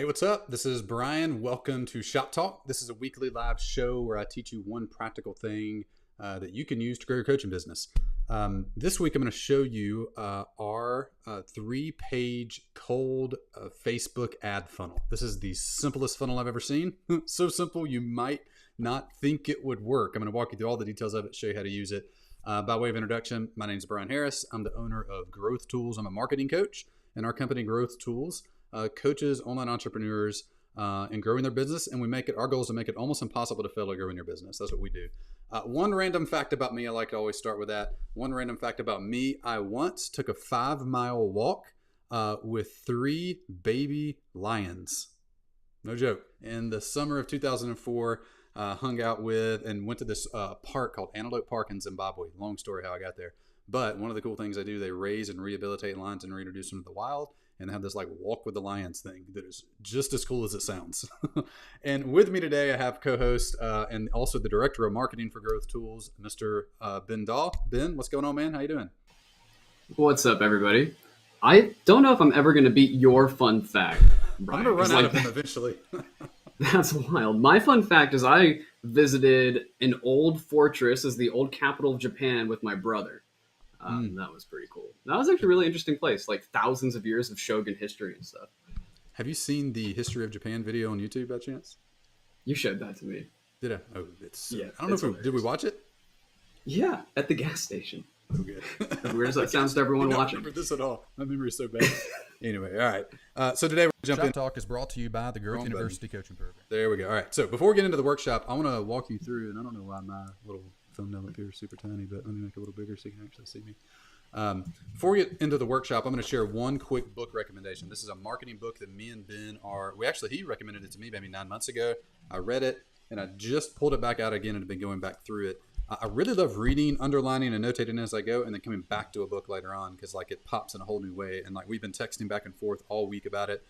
Hey, what's up? This is Brian. Welcome to Shop Talk. This is a weekly live show where I teach you one practical thing that you can use to grow your coaching business. This week, I'm going to show you our 3-page cold Facebook ad funnel. This is the simplest funnel I've ever seen. So simple, you might not think it would work. I'm going to walk you through all the details of it, show you how to use it. By way of introduction, my name is Brian Harris. I'm the owner of Growth Tools. I'm a marketing coach, and our company, Growth Tools, coaches online entrepreneurs in growing their business, and our goal is to make it almost impossible to fail at growing your business. That's what we do. One random fact about me, I like to always start with that. One random fact about me, I once took a 5-mile walk with 3 baby lions. No joke. In the summer of 2004, hung out with and went to this park called Antelope Park in Zimbabwe. Long story how I got there. But one of the cool things they do, they raise and rehabilitate lions and reintroduce them to the wild. And they have this like walk with the lions thing that is just as cool as it sounds. And with me today, I have co-host and also the director of marketing for Growth Tools, Mr. Ben Dahl. Ben, what's going on, man? How you doing? What's up, everybody? I don't know if I'm ever going to beat your fun fact, Brian. I'm going to run out of them eventually. That's wild. My fun fact is I visited an old fortress as the old capital of Japan with my brother. That was pretty cool. That was actually a really interesting place, like thousands of years of Shogun history and stuff. Have you seen the History of Japan video on YouTube by chance? You showed that to me. Did I? Oh, it's yeah. I don't know if did we watch it? Yeah, at the gas station. Oh, good. As weird as that sounds to everyone watching. I don't remember this at all. My memory is so bad. Anyway, all right. So today we're Jump In Talk is brought to you by the Growth University Coaching Program. There we go. All right. So before we get into the workshop, I want to walk you through, and I don't know why my little thumbnail up here is super tiny, but let me make it a little bigger so you can actually see me. Before we get into the workshop, I'm going to share one quick book recommendation. This is a marketing book that me and Ben he recommended it to me maybe 9 months ago. I read it and I just pulled it back out again and have been going back through it. I really love reading, underlining, and notating as I go, and then coming back to a book later on because like it pops in a whole new way. And like we've been texting back and forth all week about it.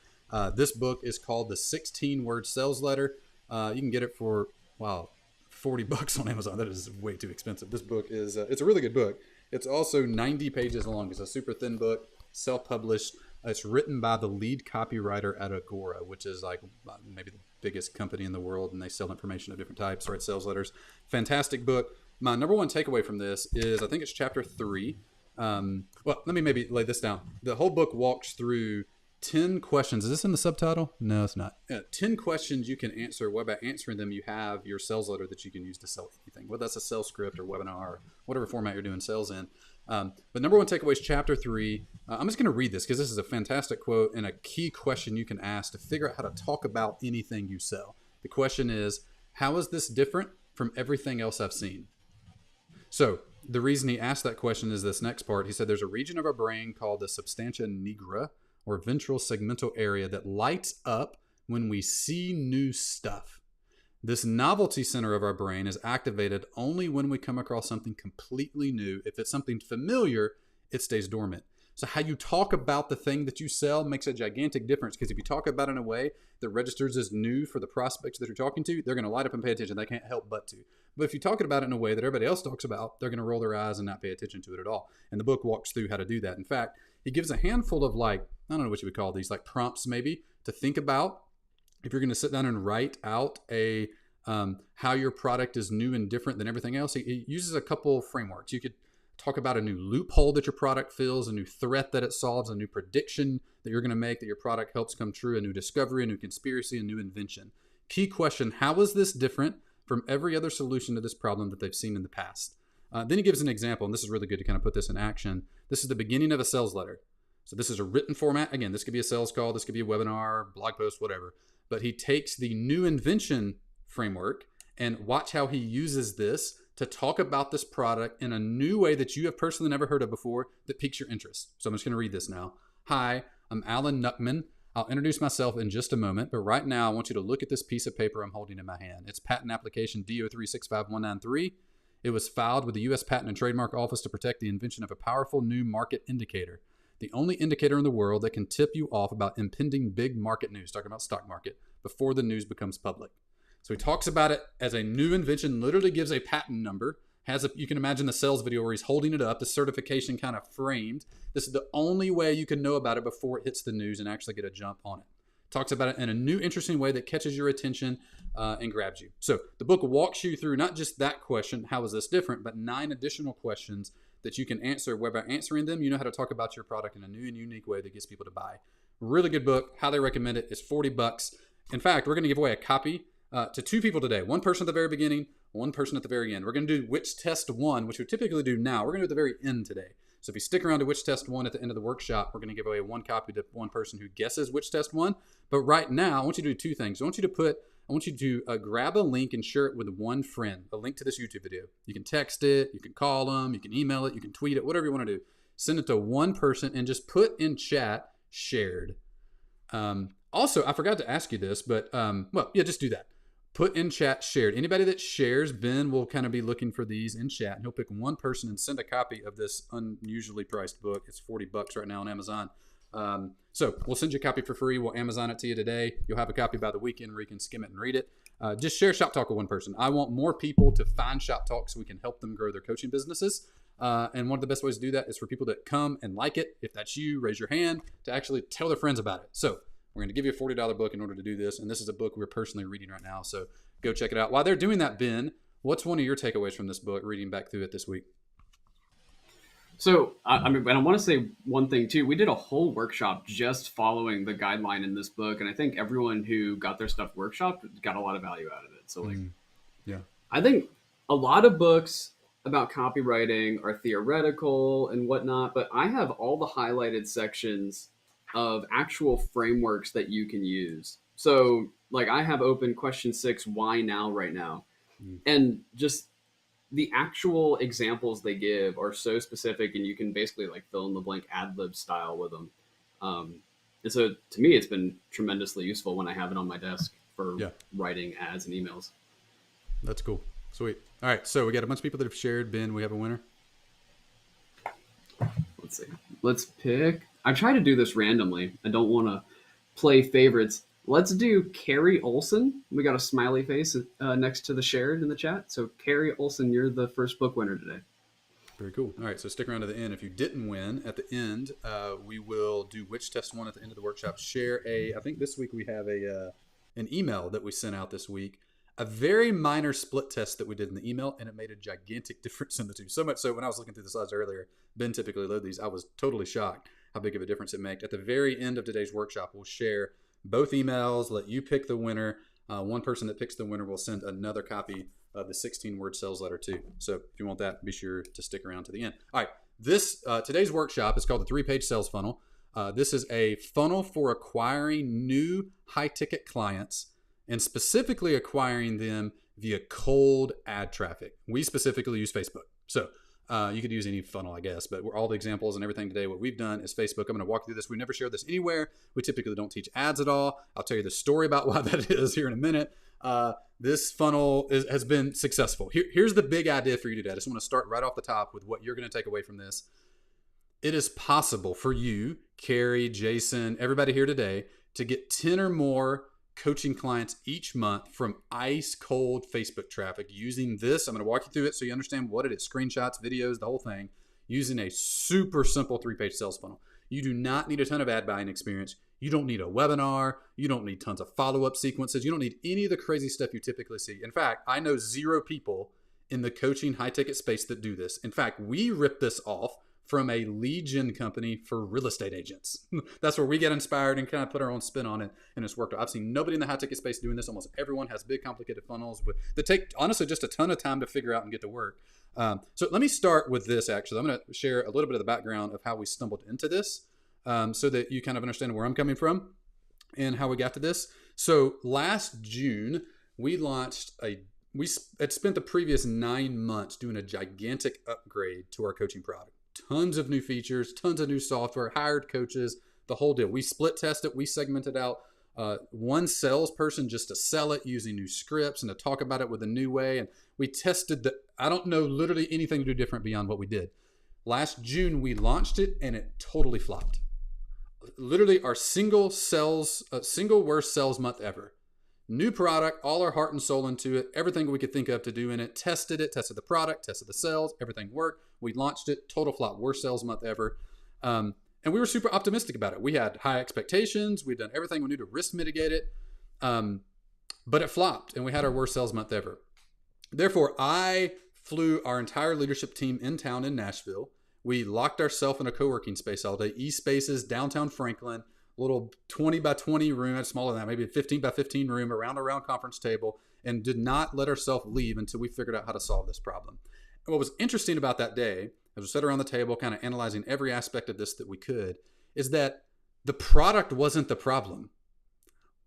This book is called The 16-Word Sales Letter. You can get it for $40 on Amazon. That is way too expensive. This book is it's a really good book. It's also 90 pages long. It's a super thin book, self-published. It's written by the lead copywriter at Agora, which is like maybe the biggest company in the world, and they sell information of different types, write sales letters. Fantastic book. My number one takeaway from this is I think it's chapter 3. Let me maybe lay this down. The whole book walks through 10 questions. Is this in the subtitle? No, it's not. 10 questions you can answer. What about answering them? You have your sales letter that you can use to sell anything, whether that's a sales script or webinar or whatever format you're doing sales in. But number one takeaway is chapter 3. I'm just going to read this because this is a fantastic quote and a key question you can ask to figure out how to talk about anything you sell. The question is, how is this different from everything else I've seen? So the reason he asked that question is this next part. He said there's a region of our brain called the substantia nigra, or ventral segmental area, that lights up when we see new stuff. This novelty center of our brain is activated only when we come across something completely new. If it's something familiar, it stays dormant. So how you talk about the thing that you sell makes a gigantic difference, because if you talk about it in a way that registers as new for the prospects that you're talking to, they're going to light up and pay attention. They can't help but to. But if you talk about it in a way that everybody else talks about, they're going to roll their eyes and not pay attention to it at all. And the book walks through how to do that. In fact, he gives a handful of I don't know what you would call these, like prompts maybe to think about if you're going to sit down and write out how your product is new and different than everything else. He uses a couple frameworks. You could talk about a new loophole that your product fills, a new threat that it solves, a new prediction that you're going to make that your product helps come true, a new discovery, a new conspiracy, a new invention. Key question, how is this different from every other solution to this problem that they've seen in the past? Then he gives an example, and this is really good to kind of put this in action. This is the beginning of a sales letter. So this is a written format. Again, this could be a sales call, this could be a webinar, blog post, whatever. But he takes the new invention framework and watch how he uses this to talk about this product in a new way that you have personally never heard of before that piques your interest. So I'm just going to read this now. Hi, I'm Alan Nuckman. I'll introduce myself in just a moment, but right now I want you to look at this piece of paper I'm holding in my hand. It's patent application D03-65193. It was filed with the U.S. Patent and Trademark Office to protect the invention of a powerful new market indicator, the only indicator in the world that can tip you off about impending big market news, talking about stock market, before the news becomes public. So he talks about it as a new invention, literally gives a patent number, you can imagine the sales video where he's holding it up, the certification kind of framed. This is the only way you can know about it before it hits the news and actually get a jump on it. talks about it in a new, interesting way that catches your attention and grabs you. So the book walks you through not just that question, how is this different, but 9 additional questions that you can answer, whereby answering them, you know how to talk about your product in a new and unique way that gets people to buy. Really good book. Highly recommend it. It's $40. In fact, we're going to give away a copy to 2 people today. 1 person at the very beginning, 1 person at the very end. We're going to do Which Test 1, which we typically do now. We're going to do at the very end today. So if you stick around to Which Test 1 at the end of the workshop, we're going to give away 1 copy to 1 person who guesses Which Test 1. But right now, I want you to do 2 things. I want you to grab a link and share it with 1 friend, a link to this YouTube video. You can text it, you can call them, you can email it, you can tweet it, whatever you want to do. Send it to 1 person and just put in chat, shared. Also, I forgot to ask you this, but just do that. Put in chat, shared. Anybody that shares, Ben will kind of be looking for these in chat, and he'll pick 1 person and send a copy of this unusually priced book. It's $40 right now on Amazon. So we'll send you a copy for free. We'll Amazon it to you today. You'll have a copy by the weekend where you can skim it and read it. Just share Shop Talk with 1 person. I want more people to find Shop Talk so we can help them grow their coaching businesses. And one of the best ways to do that is for people that come and like it. If that's you, raise your hand to actually tell their friends about it. So we're going to give you a $40 book in order to do this. And this is a book we're personally reading right now. So go check it out. While they're doing that, Ben, what's one of your takeaways from this book, reading back through it this week? So, I want to say one thing too. We did a whole workshop just following the guideline in this book. And I think everyone who got their stuff workshopped got a lot of value out of it. So I think a lot of books about copywriting are theoretical and whatnot, but I have all the highlighted sections of actual frameworks that you can use. So like I have open question 6, why now, right now. And just the actual examples they give are so specific, and you can basically like fill in the blank ad lib style with them. And so to me, it's been tremendously useful when I have it on my desk for writing ads and emails. That's cool. Sweet. All right. So we got a bunch of people that have shared. Ben, we have a winner. Let's see. Let's pick. I try to do this randomly. I don't want to play favorites. Let's do Carrie Olson. We got a smiley face next to the shared in the chat. So Carrie Olson, you're the first book winner today. Very cool. All right, so stick around to the end. If you didn't win, at the end, we will do Which Test 1 at the end of the workshop. I think this week we have an email that we sent out this week. A very minor split test that we did in the email, and it made a gigantic difference in the 2. So much so when I was looking through the slides earlier, Ben typically load these, I was totally shocked how big of a difference it made. At the very end of today's workshop, we'll share both emails, let you pick the winner. 1 person that picks the winner will send another copy of the 16-word sales letter too. So if you want that, be sure to stick around to the end. All right, today's workshop is called the 3-page sales funnel. This is a funnel for acquiring new high-ticket clients and specifically acquiring them via cold ad traffic. We specifically use Facebook. So you could use any funnel, I guess, but all the examples and everything today, what we've done is Facebook. I'm going to walk through this. We never share this anywhere. We typically don't teach ads at all. I'll tell you the story about why that is here in a minute. This funnel has been successful. Here's the big idea for you today. I just want to start right off the top with what you're going to take away from this. It is possible for you, Carrie, Jason, everybody here today, to get 10 or more coaching clients each month from ice cold Facebook traffic using this. I'm going to walk you through it so you understand what it is. Screenshots, videos, the whole thing, using a super simple 3-page sales funnel. You do not need a ton of ad buying experience. You don't need a webinar. You don't need tons of follow-up sequences. You don't need any of the crazy stuff you typically see. In fact, I know 0 people in the coaching high-ticket space that do this. In fact, we rip this off from a lead gen company for real estate agents. That's where we get inspired and kind of put our own spin on it, and it's worked. I've seen nobody in the high ticket space doing this. Almost everyone has big, complicated funnels that take, honestly, just a ton of time to figure out and get to work. So let me start with this, actually. I'm going to share a little bit of the background of how we stumbled into this so that you kind of understand where I'm coming from and how we got to this. So last June, we launched we had spent the previous 9 months doing a gigantic upgrade to our coaching product. Tons of new features, tons of new software, hired coaches, the whole deal. We split tested, we segmented out 1 salesperson just to sell it using new scripts and to talk about it with a new way. And we tested I don't know literally anything to do different beyond what we did. Last June, we launched it and it totally flopped. Literally our single worst sales month ever. New product, all our heart and soul into it, everything we could think of to do in it, tested the product, tested the sales, everything worked. We launched it, total flop, worst sales month ever. And we were super optimistic about it. We had high expectations. We'd done everything we knew to risk mitigate it. But it flopped, and we had our worst sales month ever. Therefore, I flew our entire leadership team in town in Nashville. We locked ourselves in a co-working space all day, E-Spaces, downtown Franklin, little 20 by 20 room, smaller than that, maybe a 15 by 15 room, around a round conference table, and did not let ourselves leave until we figured out how to solve this problem. And what was interesting about that day, as we sat around the table, kind of analyzing every aspect of this that we could, is that the product wasn't the problem.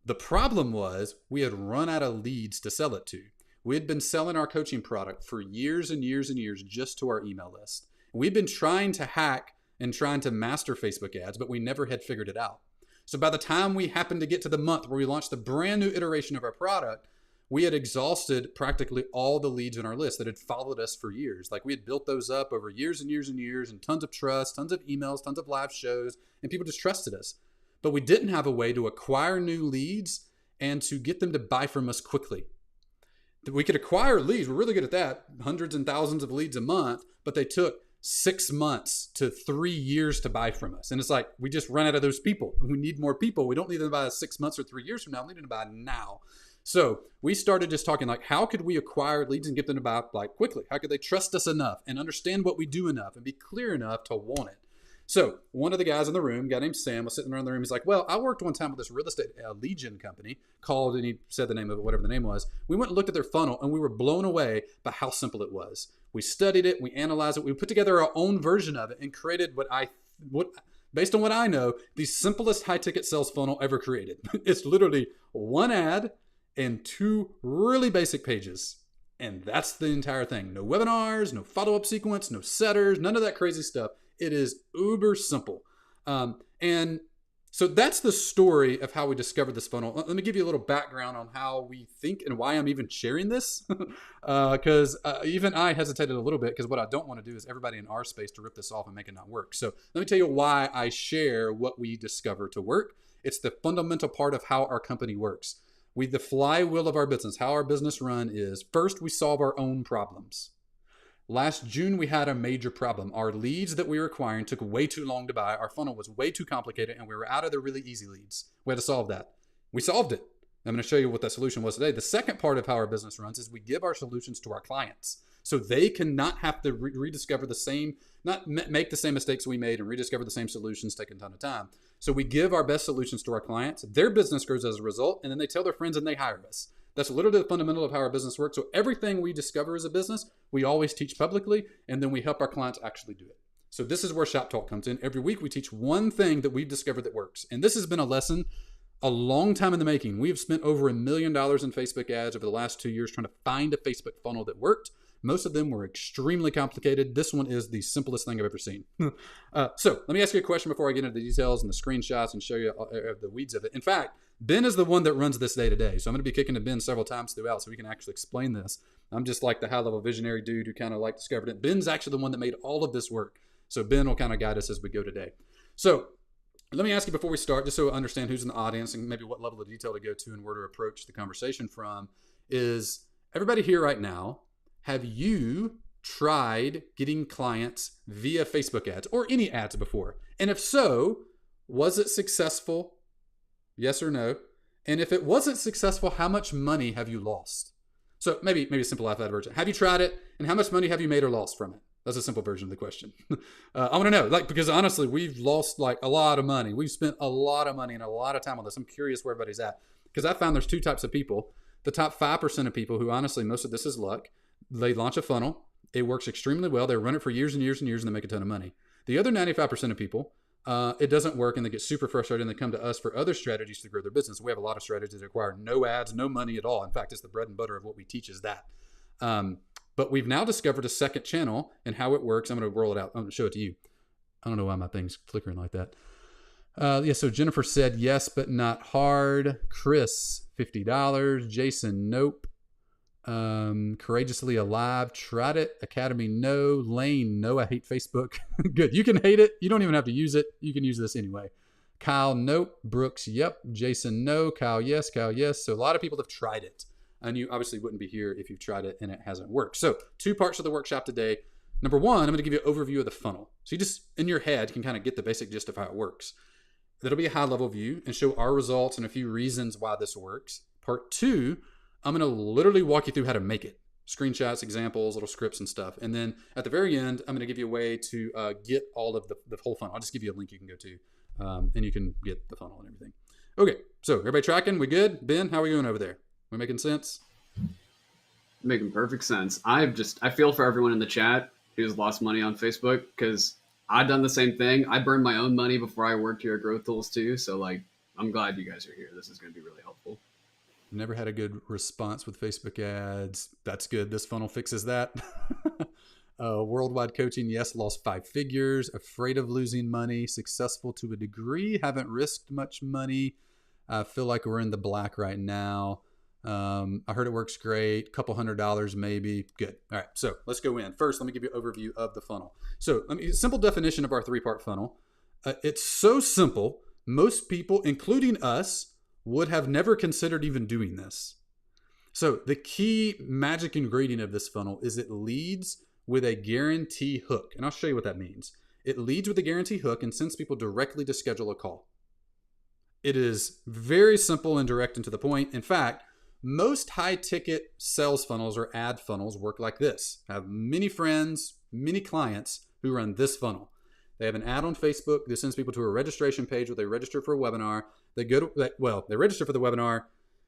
The problem was we had run out of leads to sell it to. We had been selling our coaching product for years and years and years just to our email list. We've been trying to hack and trying to master Facebook ads, but we never had figured it out. So by the time we happened to get to the month where we launched a brand new iteration of our product, we had exhausted practically all the leads on our list that had followed us for years. Like, we had built those up over years and years and years, and tons of trust, tons of emails, tons of live shows, and people just trusted us. But we didn't have a way to acquire new leads and to get them to buy from us quickly. We could acquire leads. We're really good at that. Hundreds and thousands of leads a month, but they took 6 months to 3 years to buy from us. And it's like, we just run out of those people. We need more people. We don't need them to buy 6 months or 3 years from now. We need them to buy now. So we started just talking like, how could we acquire leads and get them to buy like quickly? How could they trust us enough and understand what we do enough and be clear enough to want it? So one of the guys in the room, a guy named Sam, was sitting around the room. He's like, well, I worked one time with this real estate lead gen company called, and he said the name of it, whatever the name was. We went and looked at their funnel, and we were blown away by how simple it was. We studied it, we analyzed it, we put together our own version of it and created what based on what I know, the simplest high ticket sales funnel ever created. It's literally one ad and 2 really basic pages. And that's the entire thing. No webinars, no follow-up sequence, no setters, none of that crazy stuff. It is uber simple. And so that's the story of how we discovered this funnel. Let me give you a little background on how we think and why I'm even sharing this. Because even I hesitated a little bit, because what I don't want to do is everybody in our space to rip this off and make it not work. So let me tell you why I share what we discover to work. It's the fundamental part of how our company works. The flywheel of our business, how our business run is, first, we solve our own problems. Last June, we had a major problem. Our leads that we were acquiring took way too long to buy. Our funnel was way too complicated, and we were out of the really easy leads. We had to solve that. We solved it. I'm going to show you what that solution was today. The second part of how our business runs is we give our solutions to our clients so they can not have to rediscover the same, not make the same mistakes we made and rediscover the same solutions, taking a ton of time. So we give our best solutions to our clients. Their business grows as a result, and then they tell their friends and they hire us. That's literally the fundamental of how our business works. So everything we discover as a business, we always teach publicly, and then we help our clients actually do it. So this is where Shop Talk comes in. Every week we teach one thing that we've discovered that works. And this has been a lesson a long time in the making. We've spent over $1 million in Facebook ads over the last 2 years trying to find a Facebook funnel that worked. Most of them were extremely complicated. This one is the simplest thing I've ever seen. So let me ask you a question before I get into the details and the screenshots and show you the weeds of it. In fact, Ben is the one that runs this day to day. So I'm going to be kicking to Ben several times throughout so we can actually explain this. I'm just like the high level visionary dude who kind of like discovered it. Ben's actually the one that made all of this work. So Ben will kind of guide us as we go today. So let me ask you before we start, just so I understand who's in the audience and maybe what level of detail to go to and where to approach the conversation from, is everybody here right now, have you tried getting clients via Facebook ads or any ads before? And if so, was it successful? Yes or no? And if it wasn't successful, how much money have you lost? So maybe a simple alphabet version. Have you tried it, and how much money have you made or lost from it? That's a simple version of the question. I want to know, because honestly, we've lost a lot of money. We've spent a lot of money and a lot of time on this. I'm curious where everybody's at, because I found there's 2 types of people. The top 5% of people who, honestly, most of this is luck. They launch a funnel. It works extremely well. They run it for years and years and years, and they make a ton of money. The other 95% of people, it doesn't work, and they get super frustrated, and they come to us for other strategies to grow their business. We have a lot of strategies that require no ads, no money at all. In fact, it's the bread and butter of what we teach is that. But we've now discovered a second channel and how it works. I'm going to roll it out. I'm going to show it to you. I don't know why my thing's flickering like that. So Jennifer said yes, but not hard. Chris, $50. Jason, nope. Courageously Alive, tried it. Academy, no. Lane, no, I hate Facebook. Good. You can hate it. You don't even have to use it. You can use this anyway. Kyle, nope. Brooks, yep. Jason, no. Kyle, yes. Kyle, yes. So a lot of people have tried it. And you obviously wouldn't be here if you've tried it and it hasn't worked. So 2 parts of the workshop today. Number one, I'm going to give you an overview of the funnel. So you just, in your head, can kind of get the basic gist of how it works. That'll be a high level view and show our results and a few reasons why this works. Part two, I'm going to literally walk you through how to make it. Screenshots, examples, little scripts and stuff. And then at the very end, I'm going to give you a way to get all of the whole funnel. I'll just give you a link you can go to and you can get the funnel and everything. Okay, so everybody tracking? We good? Ben, how are we going over there? We making sense? Making perfect sense. I feel for everyone in the chat who's lost money on Facebook, because I've done the same thing. I burned my own money before I worked here at Growth Tools too. So like, I'm glad you guys are here. This is going to be really helpful. Never had a good response with Facebook ads. That's good. This funnel fixes that. Worldwide coaching. Yes. Lost 5 figures. Afraid of losing money. Successful to a degree. Haven't risked much money. I feel like we're in the black right now. I heard it works great. Couple $100 maybe. Good. All right. So let's go in. First, let me give you an overview of the funnel. So simple definition of our 3-part funnel. It's so simple. Most people, including us, would have never considered even doing this. So the key magic ingredient of this funnel is it leads with a guarantee hook. And I'll show you what that means. It leads with a guarantee hook and sends people directly to schedule a call. It is very simple and direct and to the point. In fact, most high-ticket sales funnels or ad funnels work like this. I have many friends, many clients who run this funnel. They have an ad on Facebook that sends people to a registration page where they register for a webinar. They register for the webinar.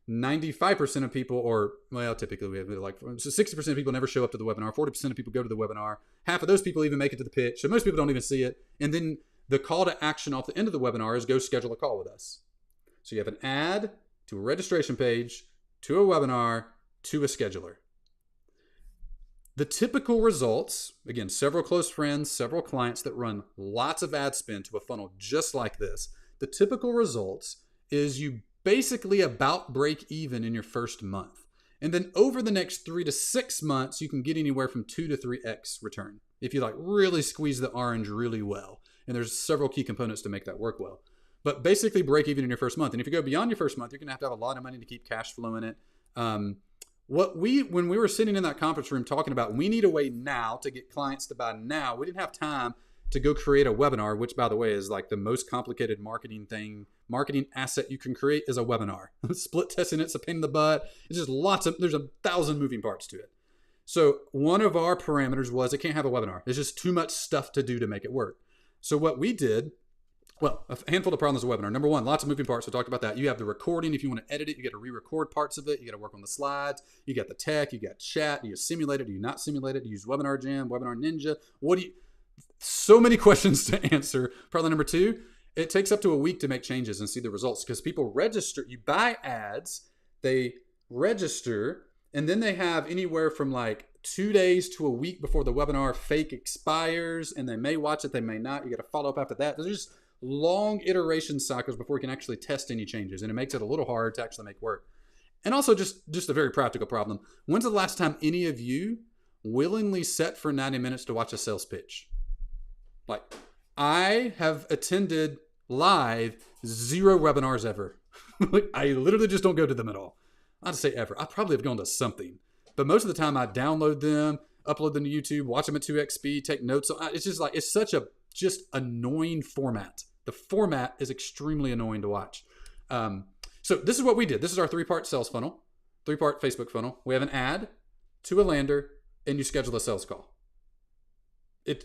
95% of people, typically we have like 60% of people never show up to the webinar. 40% of people go to the webinar. Half of those people even make it to the pitch. So most people don't even see it. And then the call to action off the end of the webinar is go schedule a call with us. So you have an ad to a registration page, to a webinar, to a scheduler. The typical results, again, several close friends, several clients that run lots of ad spend to a funnel just like this. The typical results is you basically about break even in your first month. And then over the next 3 to 6 months, you can get anywhere from 2 to 3x return if you like really squeeze the orange really well. And there's several key components to make that work well. But basically break even in your first month. And if you go beyond your first month, you're going to have a lot of money to keep cash flow in it. When we were sitting in that conference room talking about we need a way now to get clients to buy now, we didn't have time to go create a webinar, which by the way is like the most complicated marketing asset you can create is a webinar. Split testing it's a pain in the butt. It's just there's 1,000 moving parts to it. So one of our parameters was it can't have a webinar. There's just too much stuff to do to make it work. So what we did, a handful of problems with a webinar. Number one, lots of moving parts. We talked about that. You have the recording. If you want to edit it, you got to re-record parts of it. You got to work on the slides. You got the tech. You got chat. Do you simulate it? Do you not simulate it? Do you use Webinar Jam, Webinar Ninja? So many questions to answer. Problem number 2, it takes up to a week to make changes and see the results because people register. You buy ads, they register, and then they have anywhere from like 2 days to a week before the webinar fake expires, and they may watch it, they may not. You got to follow up after that. There's just long iteration cycles before you can actually test any changes, and it makes it a little hard to actually make work. And also just a very practical problem. When's the last time any of you willingly sat for 90 minutes to watch a sales pitch? Like, I have attended live 0 webinars ever. Like, I literally just don't go to them at all. I'd say ever. I probably have gone to something, but most of the time I download them, upload them to YouTube, watch them at 2x speed, take notes. It's just like, it's such a just annoying format. The format is extremely annoying to watch. So this is what we did. This is our 3-part sales funnel, 3-part Facebook funnel. We have an ad to a lander and you schedule a sales call.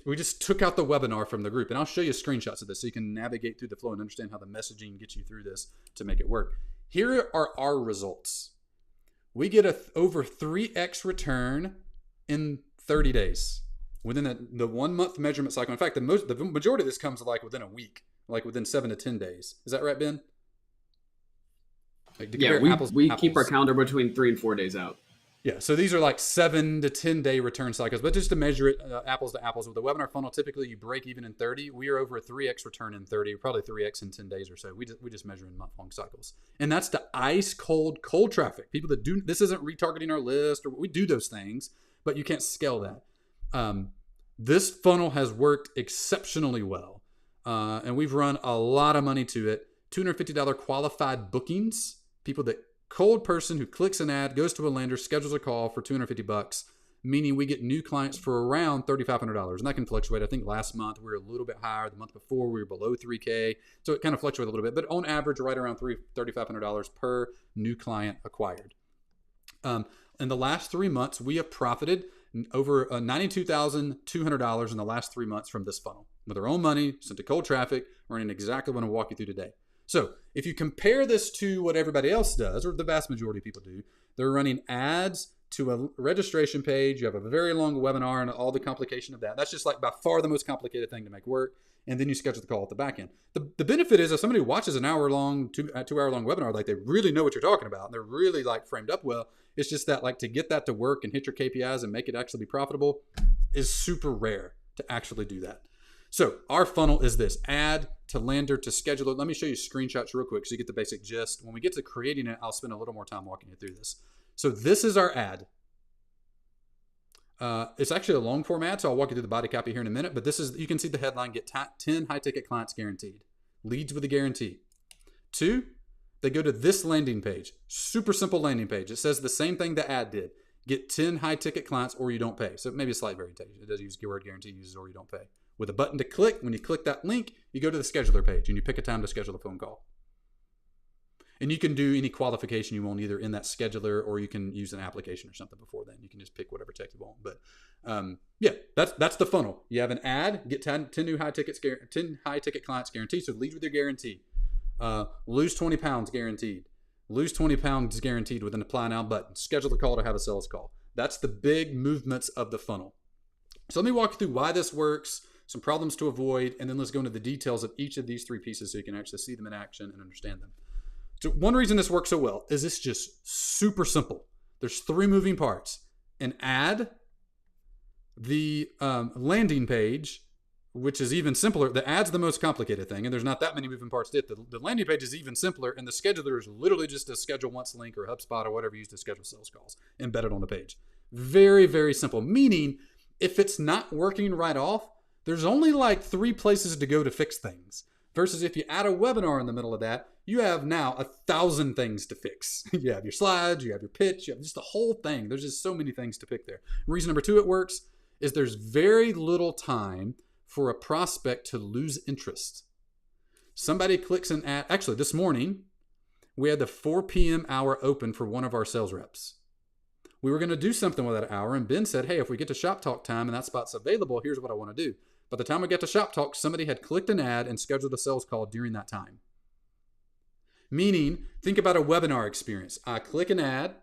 We just took out the webinar from the group, and I'll show you screenshots of this so you can navigate through the flow and understand how the messaging gets you through this to make it work. Here are our results. We get over 3x return in 30 days within the 1 month measurement cycle. In fact, the majority of this comes like within a week, like within 7 to 10 days. Is that right, Ben? Like we keep our calendar between 3 and 4 days out. Yeah, so these are like 7 to 10 day return cycles, but just to measure it apples to apples with the webinar funnel, typically you break even in 30. We are over a 3x return in 30, probably 3x in 10 days or so. We just measure in month-long cycles. And that's the ice cold traffic. People that do, this isn't retargeting our list, or we do those things, but you can't scale that. This funnel has worked exceptionally well. And we've run a lot of money to it. $250 qualified bookings, people that cold person who clicks an ad, goes to a lander, schedules a call for $250. meaning we get new clients for around $3,500. And that can fluctuate. I think last month we were a little bit higher. The month before we were below 3K. So it kind of fluctuated a little bit, but on average, right around $3,500 per new client acquired. In the last 3 months, we have profited over $92,200 in the last 3 months from this funnel. With our own money, sent to cold traffic, running exactly what I'm going to walk you through today. So if you compare this to what everybody else does, or the vast majority of people do, they're running ads to a registration page. You have a very long webinar and all the complication of that. That's just like by far the most complicated thing to make work. And then you schedule the call at the back end. The benefit is if somebody watches an hour-long, 2 hour-long webinar, like they really know what you're talking about and they're really like framed up well. It's just that like to get that to work and hit your KPIs and make it actually be profitable is super rare to actually do that. So our funnel is this: add to lander to scheduler. Let me show you screenshots real quick so you get the basic gist. When we get to creating it, I'll spend a little more time walking you through this. So this is our ad. It's actually a long form ad, so I'll walk you through the body copy here in a minute. But this is, you can see the headline: get 10 high ticket clients guaranteed. Leads with a guarantee. 2, they go to this landing page. Super simple landing page. It says the same thing the ad did: get 10 high ticket clients or you don't pay. So maybe a slight variation. It does use keyword guarantee, uses or you don't pay. With a button to click, when you click that link, you go to the scheduler page and you pick a time to schedule a phone call. And you can do any qualification you want either in that scheduler, or you can use an application or something before then. You can just pick whatever tech you want. But yeah, that's the funnel. You have an ad, get 10 high ticket clients guaranteed. So lead with your guarantee. Lose 20 pounds guaranteed. Lose 20 pounds guaranteed with an apply now button. Schedule the call to have a sales call. That's the big movements of the funnel. So let me walk you through why this works, some problems to avoid, and then let's go into the details of each of these 3 pieces so you can actually see them in action and understand them. So one reason this works so well is it's just super simple. There's 3 moving parts: an ad, the landing page, which is even simpler. The ad's the most complicated thing, and there's not that many moving parts to it. The landing page is even simpler, and the scheduler is literally just a schedule once link or HubSpot or whatever you use to schedule sales calls embedded on the page. Very, very simple, meaning if it's not working right off, there's only like 3 places to go to fix things. Versus if you add a webinar in the middle of that, you have now 1,000 things to fix. You have your slides, you have your pitch, you have just the whole thing. There's just so many things to pick there. Reason number 2 it works is there's very little time for a prospect to lose interest. Somebody clicks an ad. Actually, this morning, we had the 4 p.m. hour open for one of our sales reps. We were going to do something with that hour, and Ben said, hey, if we get to Shop Talk time and that spot's available, here's what I want to do. By the time we got to Shop Talk, somebody had clicked an ad and scheduled a sales call during that time. Meaning, think about a webinar experience. I click an ad,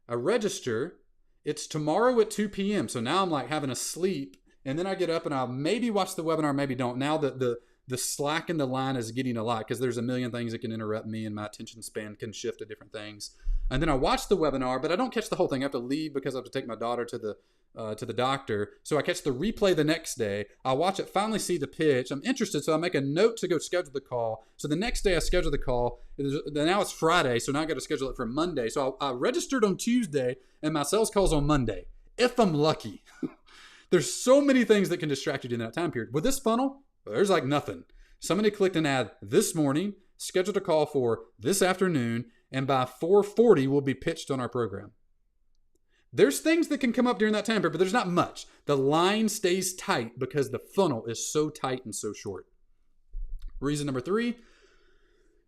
I register, it's tomorrow at 2 p.m. So now I'm like having a sleep, and then I get up and I'll maybe watch the webinar, maybe don't. Now that the slack in the line is getting a lot because there's a million things that can interrupt me and my attention span can shift to different things. And then I watch the webinar, but I don't catch the whole thing. I have to leave because I have to take my daughter to the doctor. So I catch the replay the next day. I watch it, finally see the pitch. I'm interested, so I make a note to go schedule the call. So the next day I schedule the call. Now it's Friday, so now I got to schedule it for Monday. So I registered on Tuesday, and my sales call's on Monday, if I'm lucky. There's so many things that can distract you in that time period. With this funnel, there's like nothing. Somebody clicked an ad this morning, scheduled a call for this afternoon, and by 4:40 will be pitched on our program. There's things that can come up during that time period, but there's not much. The line stays tight because the funnel is so tight and so short. Reason number 3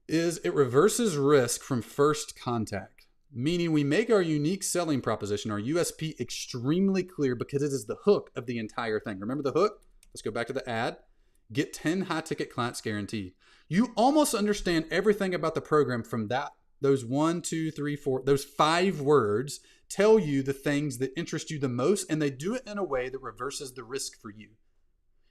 is it reverses risk from first contact, meaning we make our unique selling proposition, our USP, extremely clear because it is the hook of the entire thing. Remember the hook? Let's go back to the ad. Get 10 high ticket clients guaranteed. You almost understand everything about the program from those 1, 2, 3, 4, those 5 words tell you the things that interest you the most, and they do it in a way that reverses the risk for you.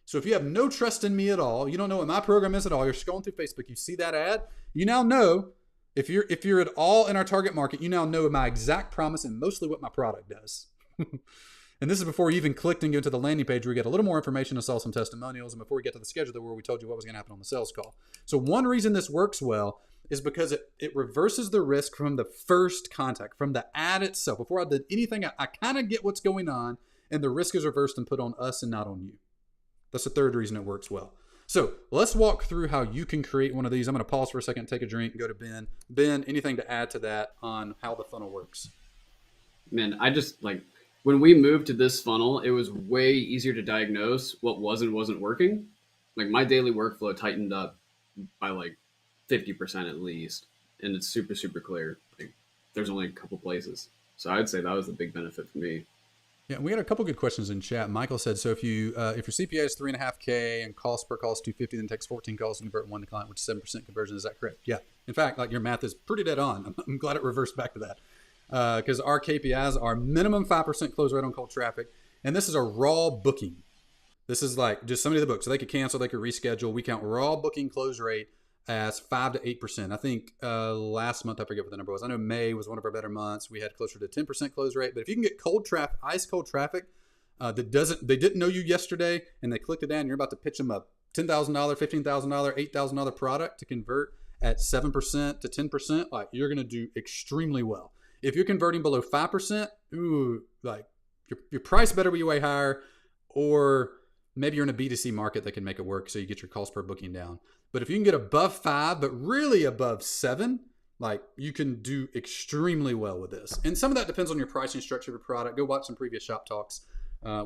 So if you have no trust in me at all, you don't know what my program is at all, you're scrolling through Facebook, you see that ad, you now know, if you're at all in our target market, you now know my exact promise and mostly what my product does. And this is before you even clicked and go to the landing page where we get a little more information and saw some testimonials, and before we get to the scheduler where we told you what was going to happen on the sales call. So one reason this works well is because it reverses the risk from the first contact, from the ad itself. Before I did anything, I kind of get what's going on, and the risk is reversed and put on us and not on you. That's the 3rd reason it works well. So let's walk through how you can create one of these. I'm going to pause for a second, take a drink, and go to Ben. Ben, anything to add to that on how the funnel works? Man, I just like when we moved to this funnel, it was way easier to diagnose what was and wasn't working. Like my daily workflow tightened up by like 50% at least, and it's super super clear. Like there's only a couple places, so I'd say that was the big benefit for me. Yeah, we had a couple good questions in chat. Michael said, so if your CPA is $3.5K and cost per call is $250, then takes 14 calls to convert one client, which is 7% conversion. Is that correct? Yeah. In fact, like your math is pretty dead on. I'm glad it reversed back to that. Because our KPIs are minimum 5% close rate on cold traffic. And this is a raw booking. This is like just somebody that booked. So they could cancel, they could reschedule. We count raw booking close rate as 5 to 8%. I think last month, I forget what the number was. I know May was one of our better months. We had closer to 10% close rate. But if you can get cold traffic, ice cold traffic they didn't know you yesterday and they clicked it in, you're about to pitch them a $10,000, $15,000, $8,000 product to convert at 7% to 10%, like you're going to do extremely well. If you're converting below 5%, ooh, like your price better be way higher, or maybe you're in a B2C market that can make it work so you get your cost per booking down. But if you can get above 5, but really above 7, like you can do extremely well with this. And some of that depends on your pricing structure of your product. Go watch some previous shop talks.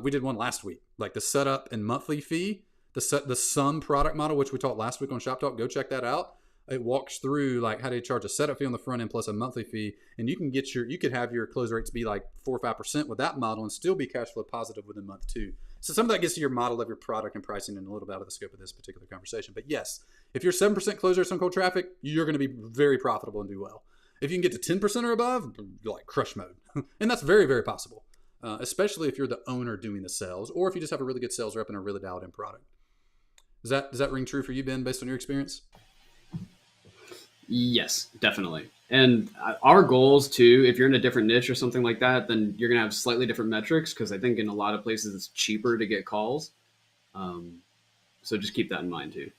We did one last week, like the setup and monthly fee, the sum product model, which we taught last week on Shop Talk. Go check that out. It walks through like how do you charge a setup fee on the front end plus a monthly fee, and you could have your close rates be like 4 or 5% with that model and still be cash flow positive within month 2. So some of that gets to your model of your product and pricing and a little bit out of the scope of this particular conversation. But yes, if you're 7% close rates on cold traffic, you're going to be very profitable and do well. If you can get to 10% or above, you're like crush mode, and that's very very possible. Especially if you're the owner doing the sales, or if you just have a really good sales rep and a really dialed in product. Does that ring true for you, Ben, based on your experience? Yes, definitely. And our goals too, if you're in a different niche or something like that, then you're going to have slightly different metrics, because I think in a lot of places it's cheaper to get calls. So just keep that in mind too.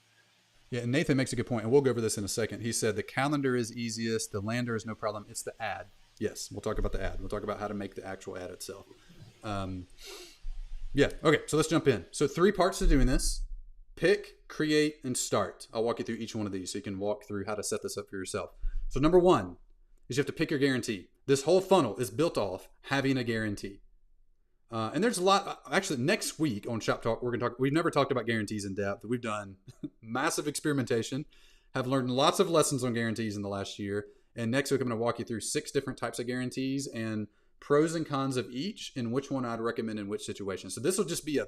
Yeah, and Nathan makes a good point, and we'll go over this in a second. He said the calendar is easiest, the lander is no problem, it's the ad. Yes, we'll talk about the ad. We'll talk about how to make the actual ad itself. Yeah, okay, so let's jump in. So 3 parts to doing this: pick, create, and start. I'll walk you through each one of these so you can walk through how to set this up for yourself. So number 1 is you have to pick your guarantee. This whole funnel is built off having a guarantee. And there's a lot, actually next week on Shop Talk, we've never talked about guarantees in depth. We've done massive experimentation, have learned lots of lessons on guarantees in the last year. And next week, I'm going to walk you through 6 different types of guarantees and pros and cons of each and which one I'd recommend in which situation. So this will just be a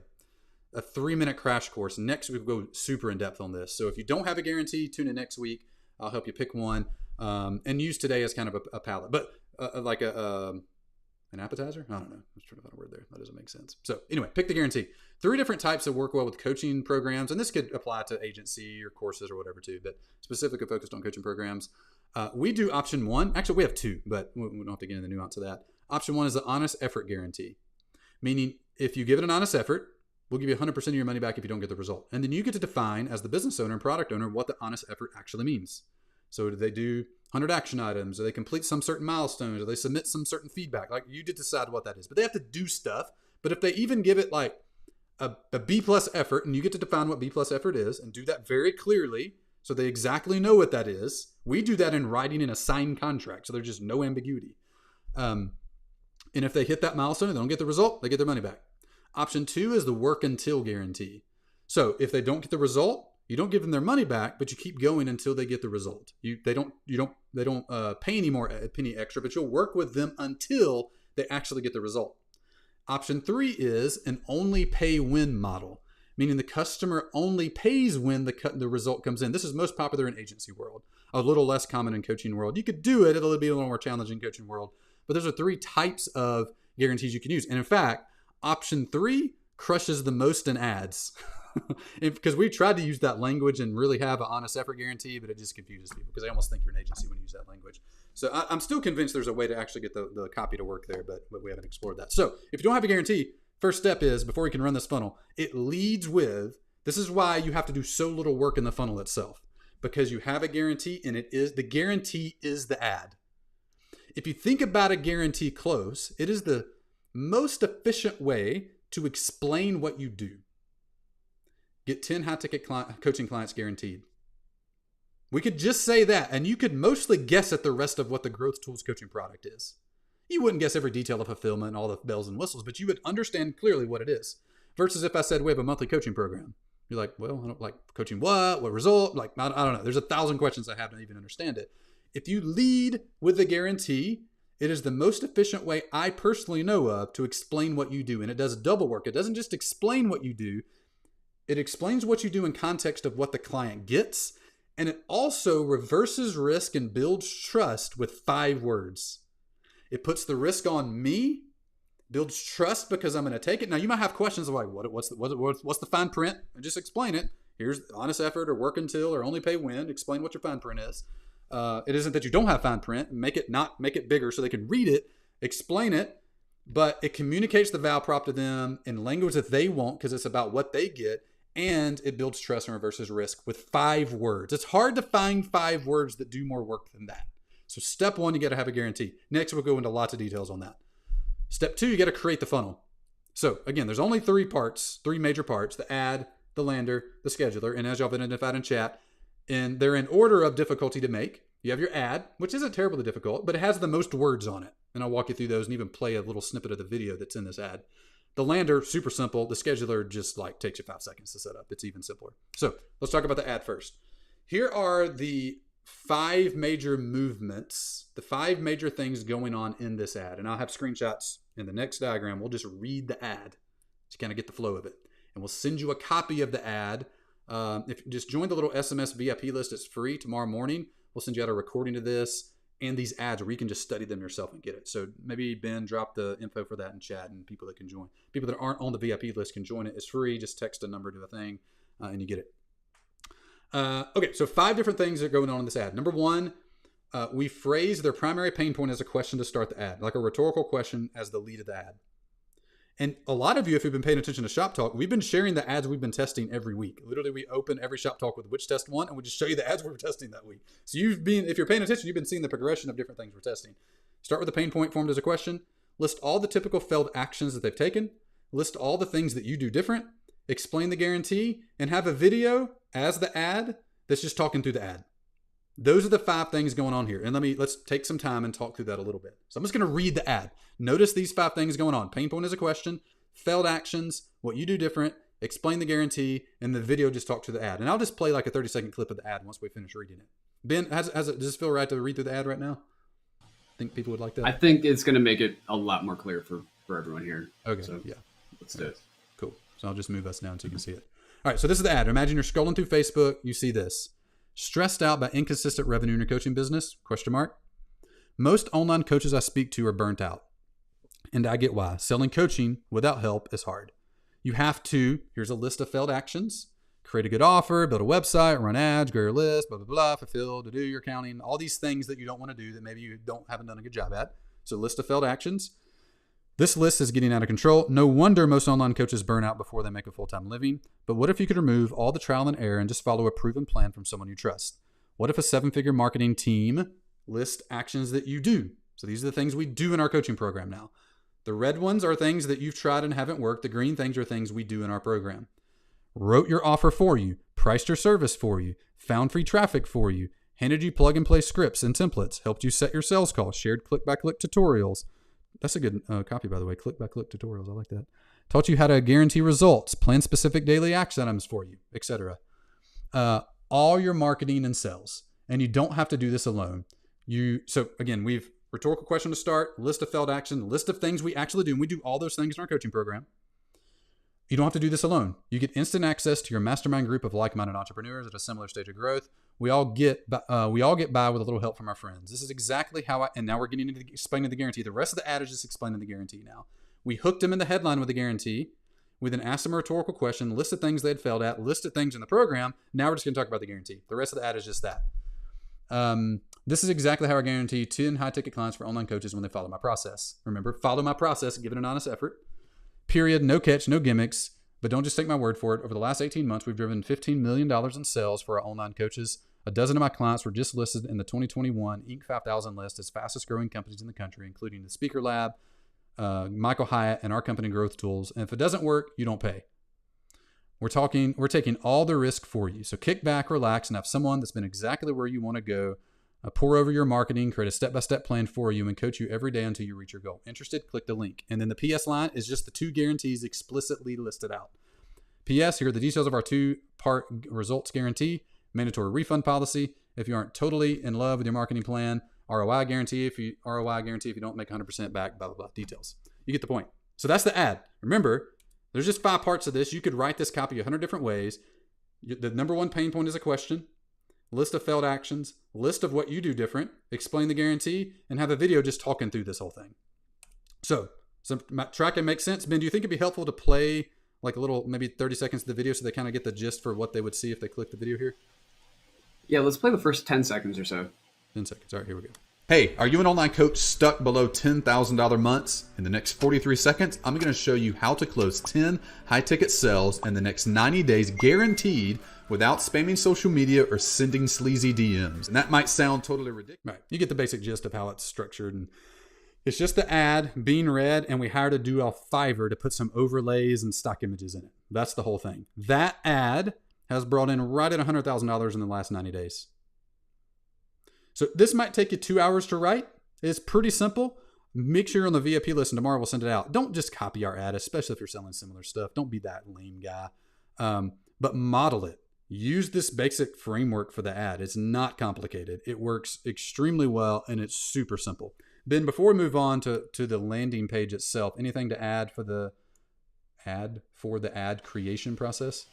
3-minute crash course. Next week, we'll go super in depth on this. So if you don't have a guarantee, tune in next week. I'll help you pick one and use today as kind of a palette. But like an appetizer? I don't know. I was trying to find a word there. That doesn't make sense. So anyway, pick the guarantee. 3 different types that work well with coaching programs. And this could apply to agency or courses or whatever too, but specifically focused on coaching programs. We do option 1. Actually, we have 2, but we don't have to get into the nuance of that. Option 1 is the honest effort guarantee, meaning if you give it an honest effort, we'll give you 100% of your money back if you don't get the result. And then you get to define as the business owner and product owner what the honest effort actually means. So do they do 100 action items? Do they complete some certain milestones? Do they submit some certain feedback? Like you decide what that is, but they have to do stuff. But if they even give it like a B plus effort, and you get to define what B plus effort is and do that very clearly, so they exactly know what that is. We do that in writing in a signed contract, so there's just no ambiguity. And if they hit that milestone and they don't get the result, they get their money back. Option 2 is the work until guarantee. So if they don't get the result, you don't give them their money back, but you keep going until they get the result. They don't pay any more a penny extra, but you'll work with them until they actually get the result. Option 3 is an only pay when model, meaning the customer only pays when the result comes in. This is most popular in agency world, a little less common in coaching world. You could do it, it'll be a little more challenging in coaching world, but those are 3 types of guarantees you can use. And in fact, option 3 crushes the most in ads because we tried to use that language and really have an honest effort guarantee, but it just confuses people because they almost think you're an agency when you use that language. So I'm still convinced there's a way to actually get the copy to work there, but we haven't explored that. So if you don't have a guarantee, first step is, before you can run this funnel, it leads with, this is why you have to do so little work in the funnel itself, because you have a guarantee and the guarantee is the ad. If you think about a guarantee close, it is the most efficient way to explain what you do. Get 10 high-ticket coaching clients guaranteed. We could just say that, and you could mostly guess at the rest of what the Growth Tools coaching product is. You wouldn't guess every detail of fulfillment and all the bells and whistles, but you would understand clearly what it is. Versus if I said we have a monthly coaching program. You're like, well, I don't like coaching what result? Like, I don't know. There's 1,000 questions I have to even understand it. If you lead with the guarantee, it is the most efficient way I personally know of to explain what you do. And it does double work. It doesn't just explain what you do. It explains what you do in context of what the client gets. And it also reverses risk and builds trust with 5 words. It puts the risk on me, builds trust because I'm going to take it. Now, you might have questions like, what's the fine print? And just explain it. Here's honest effort or work until or only pay when. Explain what your fine print is. It isn't that you don't have fine print. Make it bigger so they can read it, explain it, but it communicates the value prop to them in language that they want because it's about what they get, and it builds trust and reverses risk with 5 words. It's hard to find 5 words that do more work than that. So step 1, you got to have a guarantee. Next, we'll go into lots of details on that. Step 2, you got to create the funnel. So again, there's only 3 major parts: the ad, the lander, the scheduler. And as y'all have identified in chat, and they're in order of difficulty to make. You have your ad, which isn't terribly difficult, but it has the most words on it. And I'll walk you through those and even play a little snippet of the video that's in this ad. The lander, super simple. The scheduler just like takes you 5 seconds to set up. It's even simpler. So let's talk about the ad first. Here are the 5 major movements, the 5 major things going on in this ad. And I'll have screenshots in the next diagram. We'll just read the ad to kind of get the flow of it. And we'll send you a copy of the ad. If you just join the little SMS VIP list, it's free. Tomorrow morning, we'll send you out a recording of this and these ads where you can just study them yourself and get it. So maybe Ben dropped the info for that in chat, and people that can join. People that aren't on the VIP list can join it. It's free. Just text a number to a thing and you get it. Okay, so 5 different things that are going on in this ad. Number 1, we phrase their primary pain point as a question to start the ad, like a rhetorical question as the lead of the ad. And a lot of you, if you've been paying attention to Shop Talk, we've been sharing the ads we've been testing every week. Literally, we open every Shop Talk with which test 1, and we just show you the ads we were testing that week. So if you're paying attention, you've been seeing the progression of different things we're testing. Start with the pain point formed as a question. List all the typical failed actions that they've taken. List all the things that you do different. Explain the guarantee, and have a video as the ad that's just talking through the ad. Those are the 5 things going on here. And let's take some time and talk through that a little bit. So I'm just going to read the ad. Notice these 5 things going on. Pain point is a question, failed actions, what you do different, explain the guarantee, and the video just talk to the ad. And I'll just play like a 30-second clip of the ad once we finish reading it. Ben, does this feel right to read through the ad right now? Think people would like that? I think it's going to make it a lot more clear for everyone here. Okay, so yeah. Let's do it. Cool. So I'll just move us down so you can see it. All right, so this is the ad. Imagine you're scrolling through Facebook. You see this. Stressed out by inconsistent revenue in your coaching business? ? Most online coaches I speak to are burnt out. And I get why. Selling coaching without help is hard. You have to, here's a list of failed actions: create a good offer, build a website, run ads, grow your list, blah, blah, blah, fulfill, to do your accounting, all these things that you don't want to do that maybe you haven't done a good job at. So list of failed actions. This list is getting out of control. No wonder most online coaches burn out before they make a full-time living. But what if you could remove all the trial and error and just follow a proven plan from someone you trust? What if a 7-figure marketing team lists actions that you do? So these are the things we do in our coaching program now. The red ones are things that you've tried and haven't worked. The green things are things we do in our program. Wrote your offer for you, priced your service for you, found free traffic for you, handed you plug-and-play scripts and templates, helped you set your sales call, shared click-by-click tutorials. That's a good copy, by the way. Click-by-click tutorials. I like that. Taught you how to guarantee results, plan specific daily action items for you, etc. All your marketing and sales. And you don't have to do this alone. So again, we've rhetorical question to start, list of failed action, list of things we actually do. And we do all those things in our coaching program. You don't have to do this alone. You get instant access to your mastermind group of like-minded entrepreneurs at a similar stage of growth. We all get by with a little help from our friends. This is exactly how and now we're getting into explaining the guarantee. The rest of the ad is just explaining the guarantee now. We hooked them in the headline with the guarantee. We then asked them a rhetorical question, listed things they had failed at, listed things in the program. Now we're just going to talk about the guarantee. The rest of the ad is just that. This is exactly how I guarantee 10 high-ticket clients for online coaches when they follow my process. Remember, follow my process, give it an honest effort. Period, no catch, no gimmicks, but don't just take my word for it. Over the last 18 months, we've driven $15 million in sales for our online coaches. A dozen of my clients were just listed in the 2021 Inc. 5000 list as fastest growing companies in the country, including the Speaker Lab, Michael Hyatt, and our company Growth Tools. And if it doesn't work, you don't pay. We're taking all the risk for you. So kick back, relax, and have someone that's been exactly where you want to go pour over your marketing, create a step-by-step plan for you, and coach you every day until you reach your goal. Interested? Click the link. And then the PS line is just the 2 guarantees explicitly listed out. PS, here are the details of our 2-part results guarantee, mandatory refund policy. If you aren't totally in love with your marketing plan, ROI guarantee if you don't make 100% back, blah, blah, blah, details. You get the point. So that's the ad. Remember, there's just 5 parts of this. You could write this copy 100 different ways. The number 1 pain point is a question, list of failed actions, list of what you do different, explain the guarantee, and have a video just talking through this whole thing. So tracking makes sense. Ben, do you think it'd be helpful to play like a little, maybe 30 seconds of the video so they kind of get the gist for what they would see if they click the video here? Yeah, let's play the first 10 seconds or so. 10 seconds. All right, here we go. Hey, are you an online coach stuck below $10,000 months? In the next 43 seconds, I'm going to show you how to close 10 high-ticket sales in the next 90 days guaranteed without spamming social media or sending sleazy DMs. And that might sound totally ridiculous. Right. You get the basic gist of how it's structured. And it's just the ad being read, and we hired a dude off Fiverr to put some overlays and stock images in it. That's the whole thing. That ad has brought in right at $100,000 in the last 90 days. So this might take you 2 hours to write. It's pretty simple. Make sure you're on the VIP list, and tomorrow we'll send it out. Don't just copy our ad, especially if you're selling similar stuff. Don't be that lame guy. But model it. Use this basic framework for the ad. It's not complicated. It works extremely well, and it's super simple. Ben, before we move on to the landing page itself, anything to add for the ad creation process?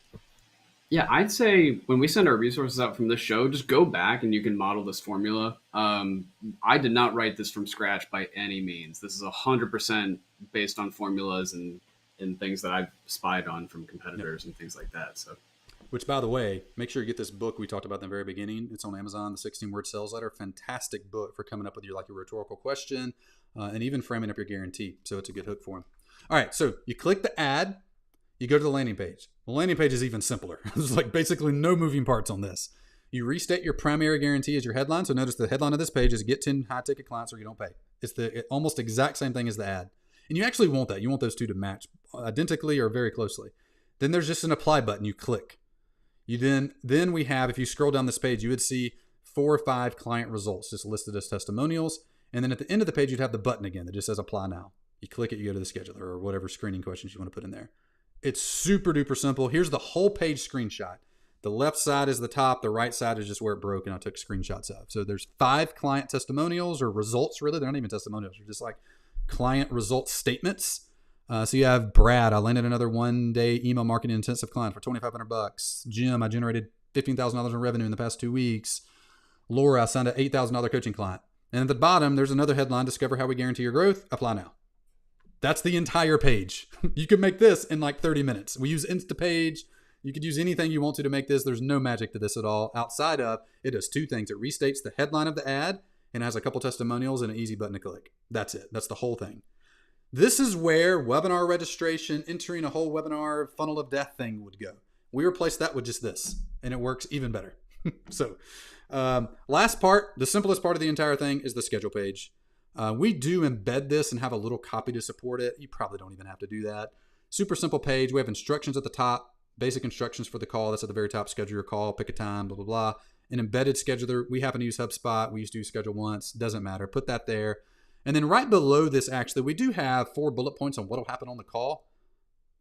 Yeah, I'd say when we send our resources out from this show, just go back and you can model this formula. I did not write this from scratch by any means. This is 100% based on formulas and things that I've spied on from competitors and things like that. So, which, by the way, make sure you get this book we talked about in the very beginning. It's on Amazon, the 16-Word Sales Letter. Fantastic book for coming up with your rhetorical question and even framing up your guarantee. So it's a good hook for them. All right, so you click the ad. You go to the landing page. The landing page is even simpler. There's like basically no moving parts on this. You restate your primary guarantee as your headline. So notice the headline of this page is get 10 high-ticket clients or you don't pay. It's the almost exact same thing as the ad. And you actually want that. You want those two to match identically or very closely. Then there's just an apply button. You click. You then we have, if you scroll down this page, you would see 4 or 5 client results just listed as testimonials. And then at the end of the page, you'd have the button again that just says apply now. You click it, you go to the scheduler or whatever screening questions you want to put in there. It's super duper simple. Here's the whole page screenshot. The left side is the top. The right side is just where it broke and I took screenshots of. So there's 5 client testimonials or results, really. They're not even testimonials. They're just like client results statements. So you have Brad. I landed another 1-day email marketing intensive client for $2,500. Jim, I generated $15,000 in revenue in the past 2 weeks. Laura, I signed an $8,000 coaching client. And at the bottom, there's another headline, discover how we guarantee your growth. Apply now. That's the entire page. You could make this in like 30 minutes. We use Instapage. You could use anything you want to make this. There's no magic to this at all. Outside of, it does 2 things. It restates the headline of the ad and has a couple testimonials and an easy button to click. That's it. That's the whole thing. This is where webinar registration, entering a whole webinar funnel of death thing would go. We replaced that with just this, and it works even better. So last part, the simplest part of the entire thing is the schedule page. We do embed this and have a little copy to support it. You probably don't even have to do that. Super simple page. We have instructions at the top, basic instructions for the call. That's at the very top. Schedule your call, pick a time, blah, blah, blah. An embedded scheduler. We happen to use HubSpot. We used to use Schedule Once. Doesn't matter. Put that there. And then right below this, actually, we do have 4 bullet points on what will happen on the call.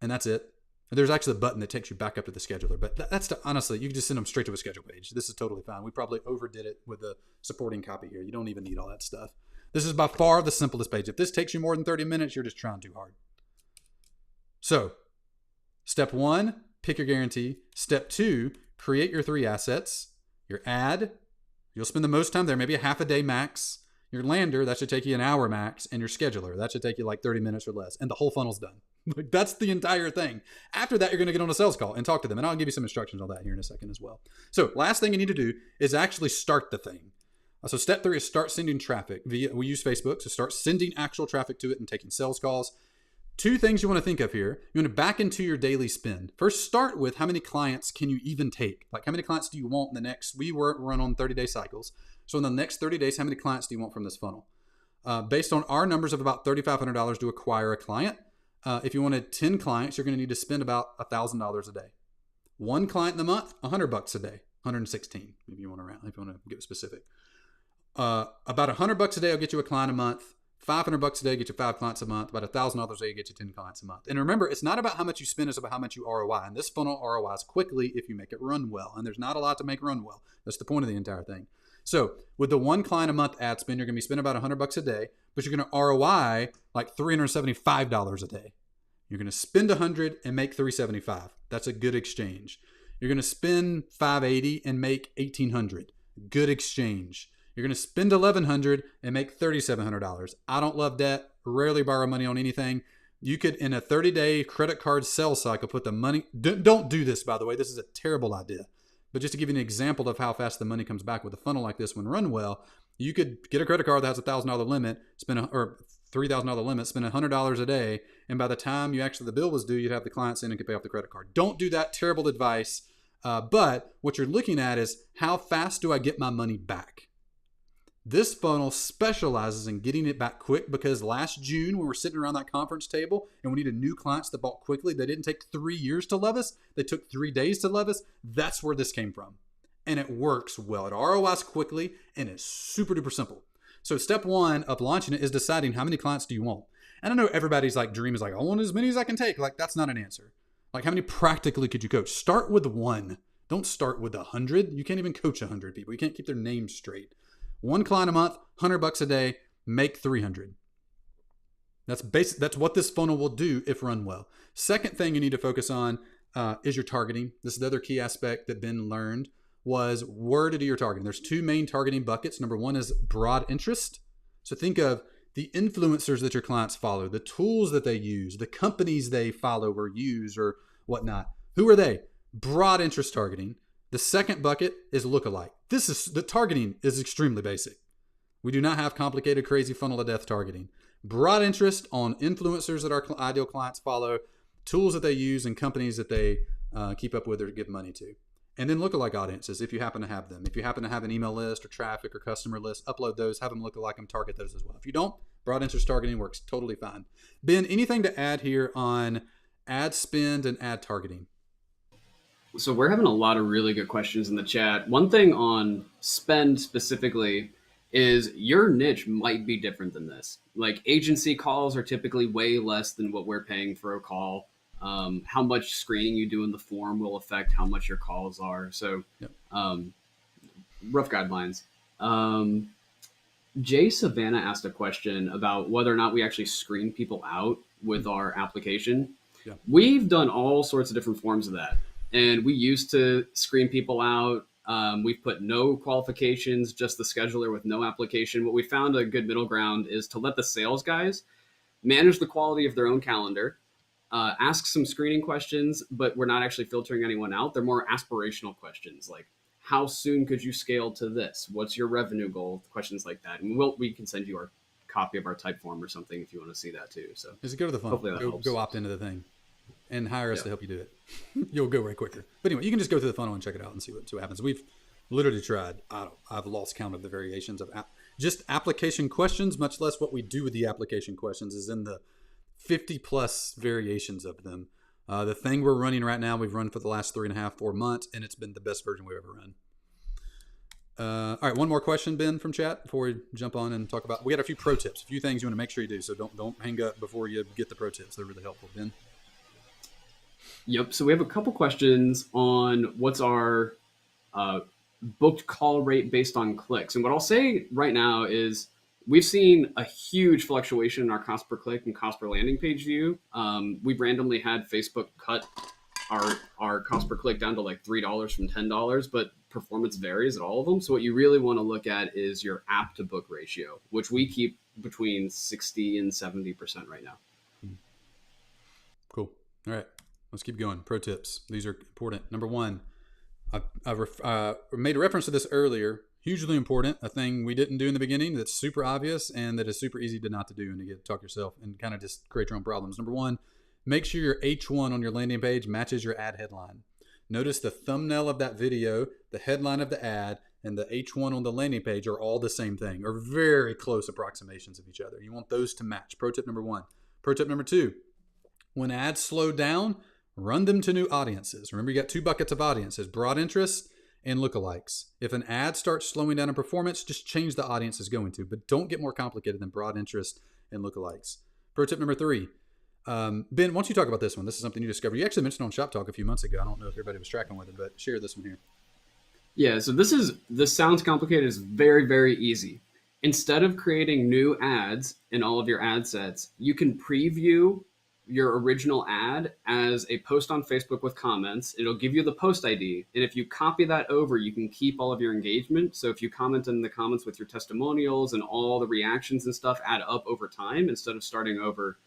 And that's it. And there's actually a button that takes you back up to the scheduler. But that's honestly, you can just send them straight to a schedule page. This is totally fine. We probably overdid it with the supporting copy here. You don't even need all that stuff. This is by far the simplest page. If this takes you more than 30 minutes, you're just trying too hard. So, step 1, pick your guarantee. Step 2, create your 3 assets. Your ad, you'll spend the most time there, maybe a half a day max. Your lander, that should take you an hour max. And your scheduler, that should take you like 30 minutes or less. And the whole funnel's done. That's the entire thing. After that, you're going to get on a sales call and talk to them. And I'll give you some instructions on that here in a second as well. So, last thing you need to do is actually start the thing. So step 3 is start sending traffic. We use Facebook, so start sending actual traffic to it and taking sales calls. 2 things you want to think of here. You want to back into your daily spend. First, start with how many clients can you even take? Like how many clients do you want in the next, we run on 30-day cycles. So in the next 30 days, how many clients do you want from this funnel? Based on our numbers of about $3,500 to acquire a client, if you wanted 10 clients, you're going to need to spend about $1,000 a day. 1 client in the month, $100 a day, 116 if you want to get specific. About $100 a day will get you a client a month. $500 a day get you 5 clients a month. About $1,000 a day get you 10 clients a month. And remember, it's not about how much you spend; it's about how much you ROI. And this funnel ROIs quickly if you make it run well. And there's not a lot to make run well. That's the point of the entire thing. So with the 1 client a month ad spend, you're going to be spending about $100 a day, but you're going to ROI like $375 a day. You're going to spend $100 and make $375. That's a good exchange. You're going to spend $580 and make $1,800. Good exchange. You're going to spend $1,100 and make $3,700. I don't love debt. Rarely borrow money on anything. You could, in a 30-day credit card sales cycle, put the money. Don't do this, by the way. This is a terrible idea. But just to give you an example of how fast the money comes back with a funnel like this when run well, you could get a credit card that has a $1,000 limit, or $3,000 limit, spend $100 a day, and by the time the bill was due, you'd have the clients in and could pay off the credit card. Don't do that. Terrible advice. But what you're looking at is how fast do I get my money back? This funnel specializes in getting it back quick, because last June when we're sitting around that conference table and we needed new clients that bought quickly, they didn't take 3 years to love us. They took 3 days to love us. That's where this came from. And it works well. It ROIs quickly and it's super duper simple. So step 1 of launching it is deciding how many clients do you want. And I know everybody's like dream is like, I want as many as I can take. Like, that's not an answer. Like, how many practically could you coach? Start with 1. Don't start with 100. You can't even coach 100 people. You can't keep their names straight. 1 client a month, $100 a day, make $300. That's what this funnel will do if run well. Second thing you need to focus on is your targeting. This is the other key aspect that Ben learned, was where to do your targeting. There's 2 main targeting buckets. Number 1 is broad interest. So think of the influencers that your clients follow, the tools that they use, the companies they follow or use or whatnot. Who are they? Broad interest targeting. The second bucket is lookalike. The targeting is extremely basic. We do not have complicated, crazy funnel of death targeting. Broad interest on influencers that our ideal clients follow, tools that they use, and companies that they keep up with or give money to. And then lookalike audiences, if you happen to have them. If you happen to have an email list or traffic or customer list, upload those, have them look alike, and target those as well. If you don't, broad interest targeting works totally fine. Ben, anything to add here on ad spend and ad targeting? So we're having a lot of really good questions in the chat. One thing on spend specifically is your niche might be different than this. Like, agency calls are typically way less than what we're paying for a call. How much screening you do in the form will affect how much your calls are. So rough guidelines. Jay Savannah asked a question about whether or not we actually screen people out with our application. Yeah. We've done all sorts of different forms of that. And we used to screen people out. We've put no qualifications, just the scheduler with no application. What we found a good middle ground is to let the sales guys manage the quality of their own calendar, ask some screening questions, but we're not actually filtering anyone out. They're more aspirational questions, like, how soon could you scale to this? What's your revenue goal? Questions like that. And we can send you our copy of our type form or something if you want to see that too. So just go to the funnel, go opt into the thing. And hire us to help you do it. You'll go way quicker. But anyway, you can just go through the funnel and check it out and see what happens. We've literally tried. I've lost count of the variations of just application questions, much less what we do with the application questions is in the 50 plus variations of them. The thing we're running right now, we've run for the last 3.5-4 months, and it's been the best version we've ever run. All right, one more question, Ben, from chat before we jump on and talk about. We got a few pro tips, a few things you want to make sure you do. So don't hang up before you get the pro tips. They're really helpful, Ben. Yep. So we have a couple questions on what's our booked call rate based on clicks. And what I'll say right now is we've seen a huge fluctuation in our cost per click and cost per landing page view. We've randomly had Facebook cut our cost per click down to like $3 from $10, but performance varies at all of them. So what you really want to look at is your app to book ratio, which we keep between 60 and 70% right now. Cool. All right. Let's keep going. Pro tips. These are important. Number 1, I made a reference to this earlier. Hugely important. A thing we didn't do in the beginning that's super obvious and that is super easy to not to do and to get to talk yourself and kind of just create your own problems. Number 1, make sure your H1 on your landing page matches your ad headline. Notice the thumbnail of that video, the headline of the ad, and the H1 on the landing page are all the same thing, or very close approximations of each other. You want those to match. Pro tip number 1. Pro tip number 2, when ads slow down, run them to new audiences. Remember, you got 2 buckets of audiences, broad interest and lookalikes. If an ad starts slowing down in performance, just change the audience it's going to, but don't get more complicated than broad interest and lookalikes. Pro tip number 3. Ben, why don't you talk about this one? This is something you discovered. You actually mentioned on Shop Talk a few months ago. I don't know if everybody was tracking with it, but share this one here. Yeah, so this sounds complicated. It's very, very easy. Instead of creating new ads in all of your ad sets, you can preview your original ad as a post on Facebook with comments. It'll give you the post ID. And if you copy that over, you can keep all of your engagement. So if you comment in the comments with your testimonials and all the reactions and stuff add up over time instead of starting over,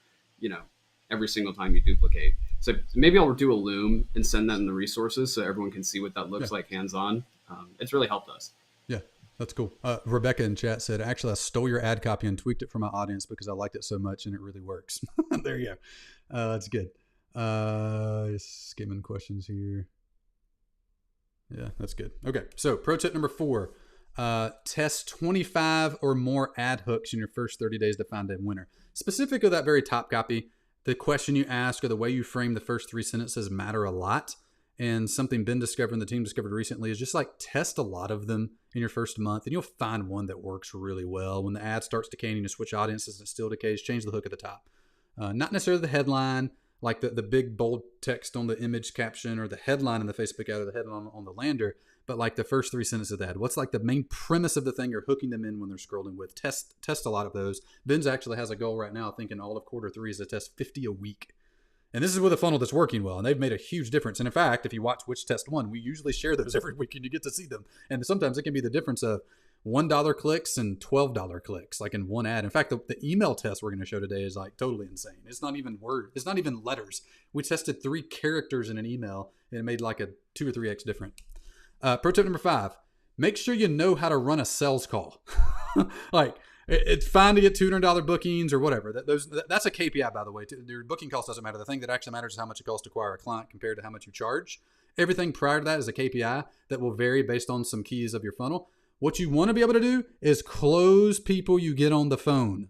every single time you duplicate. So maybe I'll do a Loom and send that in the resources so everyone can see what that looks like hands-on. It's really helped us. Yeah, that's cool. Rebecca in chat said, actually, I stole your ad copy and tweaked it for my audience because I liked it so much and it really works. There you go. That's good. Skimming questions here. Yeah, that's good. Okay, so pro tip number 4. Test 25 or more ad hooks in your first 30 days to find a winner. Specific of that very top copy, the question you ask or the way you frame the first 3 sentences matter a lot. And something Ben discovered and the team discovered recently is just like test a lot of them in your first month and you'll find one that works really well. When the ad starts decaying, you switch audiences and it still decays, change the hook at the top. Not necessarily the headline, like the big bold text on the image caption or the headline in the Facebook ad or the headline on the lander, but like the first 3 sentences of the ad. What's like the main premise of the thing you're hooking them in when they're scrolling with? Test a lot of those. Ben's actually has a goal right now, thinking all of quarter 3 is to test 50 a week. And this is with a funnel that's working well, and they've made a huge difference. And in fact, if you watch Which Test 1, we usually share those every week and you get to see them. And sometimes it can be the difference of $1 clicks and $12 clicks, like in one ad. In fact, the email test we're going to show today is like totally insane. It's not even it's not even letters. We tested 3 characters in an email and it made like a 2 or 3x different. Pro tip number 5, make sure you know how to run a sales call. Like, it's fine to get $200 bookings or whatever. That's a KPI, by the way. Your booking cost doesn't matter. The thing that actually matters is how much it costs to acquire a client compared to how much you charge. Everything prior to that is a KPI that will vary based on some keys of your funnel. What you want to be able to do is close people you get on the phone.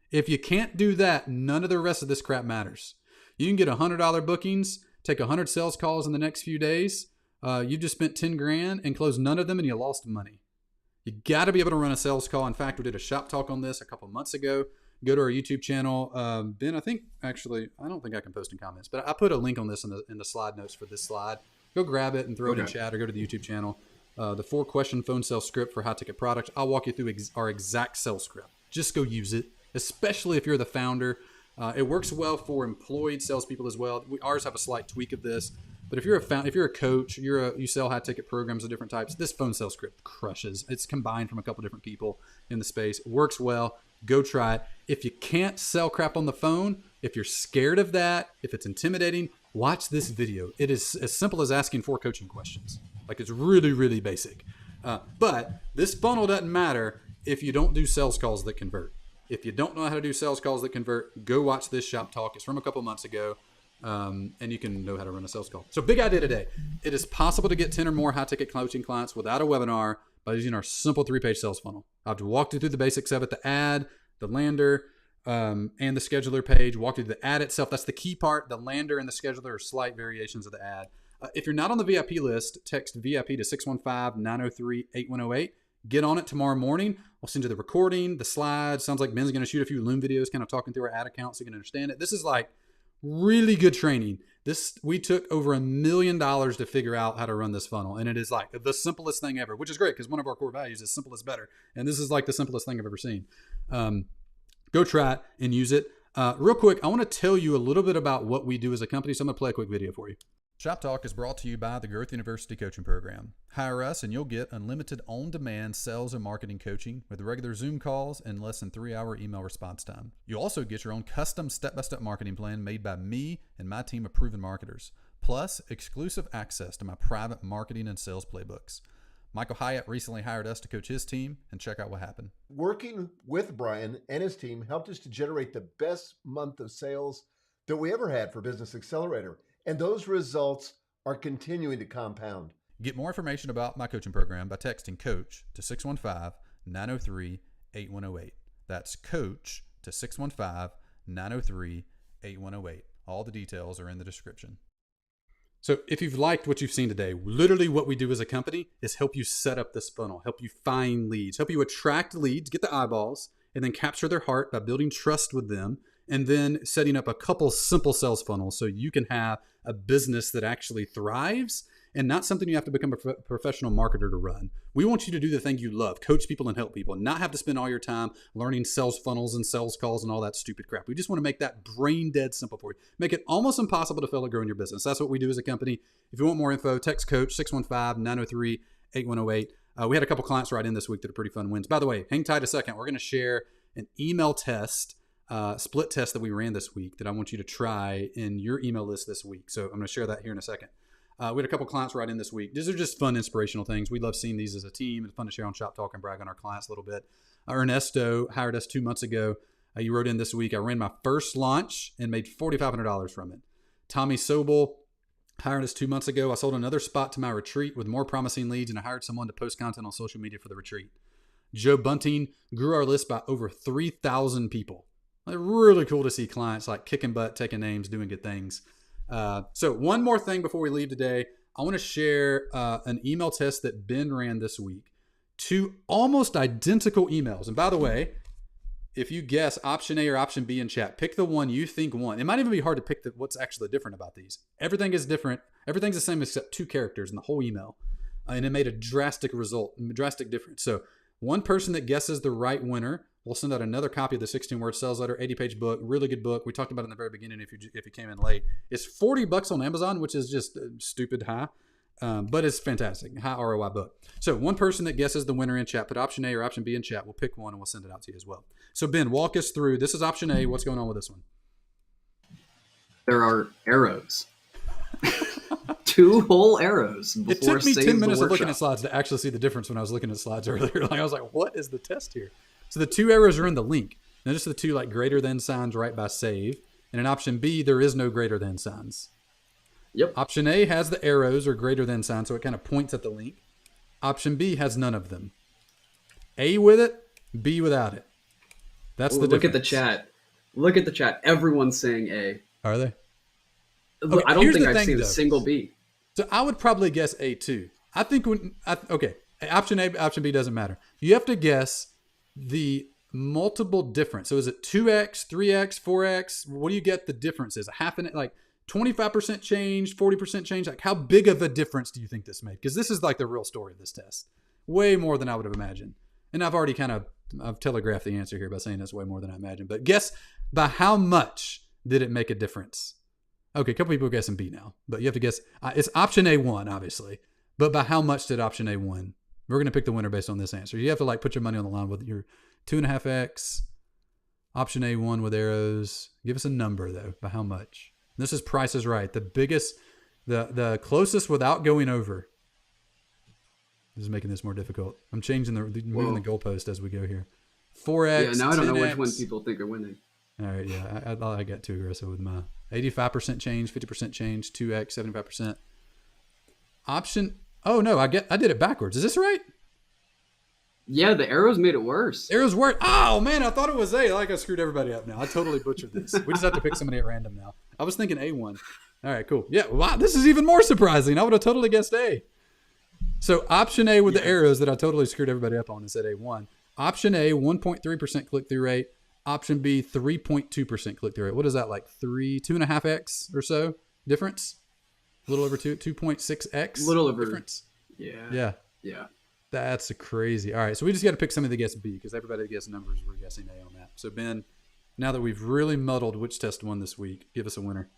If you can't do that, none of the rest of this crap matters. You can get $100 bookings, take 100 sales calls in the next few days. You just spent 10 grand and closed none of them and you lost money. You got to be able to run a sales call. In fact, we did a shop talk on this a couple months ago. Go to our YouTube channel. Ben, I don't think I can post in comments, but I put a link on this in the slide notes for this slide. Go grab it and throw it in chat or go to the YouTube channel. The 4-question phone sales script for high ticket products. I'll walk you through our exact sales script. Just go use it, especially if you're the founder. It works well for employed salespeople as well. Ours have a slight tweak of this. But if you're a coach, you sell high ticket programs of different types, this phone sales script crushes. It's combined from a couple different people in the space. It works well. Go try it. If you can't sell crap on the phone, if you're scared of that, if it's intimidating, watch this video. It is as simple as asking 4 coaching questions. Like, it's really, really basic. But this funnel doesn't matter if you don't do sales calls that convert. If you don't know how to do sales calls that convert, go watch this shop talk. It's from a couple months ago. And you can know how to run a sales call. So big idea today. It is possible to get 10 or more high ticket coaching clients without a webinar by using our simple 3-page sales funnel. I've walked you through the basics of it, the ad, the lander, and the scheduler page. Walked you through the ad itself. That's the key part. The lander and the scheduler are slight variations of the ad. If you're not on the VIP list, text VIP to 615-903-8108. Get on it tomorrow morning. I'll send you the recording, the slides. Sounds like Ben's going to shoot a few Loom videos kind of talking through our ad account so you can understand it. This is like really good training. We took over $1 million to figure out how to run this funnel. And it is like the simplest thing ever, which is great because one of our core values is simple is better. And this is like the simplest thing I've ever seen. Go try it and use it. Real quick, I want to tell you a little bit about what we do as a company. So I'm going to play a quick video for you. Shop Talk is brought to you by the Growth University Coaching Program. Hire us and you'll get unlimited on-demand sales and marketing coaching with regular Zoom calls and less than 3-hour email response time. You'll also get your own custom step-by-step marketing plan made by me and my team of proven marketers, plus exclusive access to my private marketing and sales playbooks. Michael Hyatt recently hired us to coach his team, and check out what happened. Working with Brian and his team helped us to generate the best month of sales that we ever had for Business Accelerator. And those results are continuing to compound. Get more information about my coaching program by texting COACH to 615-903-8108. That's COACH to 615-903-8108. All the details are in the description. So if you've liked what you've seen today, literally what we do as a company is help you set up this funnel, help you find leads, help you attract leads, get the eyeballs, and then capture their heart by building trust with them, and then setting up a couple simple sales funnels so you can have a business that actually thrives and not something you have to become a professional marketer to run. We want you to do the thing you love, coach people and help people, not have to spend all your time learning sales funnels and sales calls and all that stupid crap. We just want to make that brain dead simple for you. Make it almost impossible to fail at growing your business. That's what we do as a company. If you want more info, text coach 615-903-8108. We had a couple clients write in this week that are pretty fun wins. By the way, hang tight a second. We're going to share an email test, split test that we ran this week that I want you to try in your email list this week. So I'm going to share that here in a second. We had a couple clients write in this week. These are just fun, inspirational things. We love seeing these as a team. It's fun to share on Shop Talk and brag on our clients a little bit. Ernesto hired us 2 months ago. He wrote in this week, I ran my first launch and made $4,500 from it. Tommy Sobel hired us 2 months ago. I sold another spot to my retreat with more promising leads, and I hired someone to post content on social media for the retreat. Joe Bunting grew our list by over 3,000 people. Like, really cool to see clients like kicking butt, taking names, doing good things. So one more thing before we leave today, I want to share an email test that Ben ran this week. 2 almost identical emails. And by the way, if you guess option A or option B in chat, pick the one you think won. It might even be hard to pick what's actually different about these. Everything is different. Everything's the same except 2 characters in the whole email. And it made a drastic difference. So one person that guesses the right winner, we'll send out another copy of the 16-word sales letter, 80-page book, really good book. We talked about it in the very beginning if you came in late. It's $40 on Amazon, which is just stupid high, but it's fantastic. High ROI book. So one person that guesses the winner in chat, put option A or option B in chat. We'll pick one and we'll send it out to you as well. So Ben, walk us through. This is option A. What's going on with this one? There are arrows. 2 whole arrows. It took me 10 minutes of looking at slides to actually see the difference when I was looking at slides earlier. Like, I was like, what is the test here? So the 2 arrows are in the link. Notice the 2 like greater than signs right by save. And in option B, there is no greater than signs. Yep. Option A has the arrows or greater than signs, so it kind of points at the link. Option B has none of them. A with it, B without it. That's the difference. Look at the chat. Look at the chat. Everyone's saying A. Are they? Okay, I don't think I've seen a single B. So I would probably guess A too. I think option A, option B doesn't matter. You have to guess the multiple difference. So is it 2x, 3x, 4x? What do you get the difference is? 25% change, 40% change? Like, how big of a difference do you think this made? Because this is like the real story of this test. Way more than I would have imagined. And I've already I've telegraphed the answer here by saying it's way more than I imagined. But guess by how much did it make a difference? Okay, a couple people are guessing B now. But you have to guess. It's option A won, obviously. But by how much did option A win? We're going to pick the winner based on this answer. You have to put your money on the line with your 2.5x. Option A won with arrows. Give us a number though. By how much? This is Price is Right. The biggest, the closest without going over. This is making this more difficult. I'm changing moving the goalpost as we go here. 4x. Yeah, now I don't 10x. know which one people think are winning. All right, yeah, I thought I got too aggressive with my 85% change, 50% change, 2x, 75%. Option. Oh no, I did it backwards. Is this right? Yeah, the arrows made it worse. Arrows work. Oh man, I thought it was A. I screwed everybody up now. I totally butchered this. We just have to pick somebody at random now. I was thinking A1. All right, cool. Yeah, wow, this is even more surprising. I would have totally guessed A. So option A with the arrows that I totally screwed everybody up on and said A1. Option A, 1.3% click-through rate. Option B, 3.2% click-through rate. What is that, like 2.5x or so difference? A little over 2.6x. A little over difference. Yeah. That's crazy. All right, so we just got to pick somebody that guessed B because everybody that guessed numbers, we're guessing A on that. So Ben, now that we've really muddled which test won this week, give us a winner.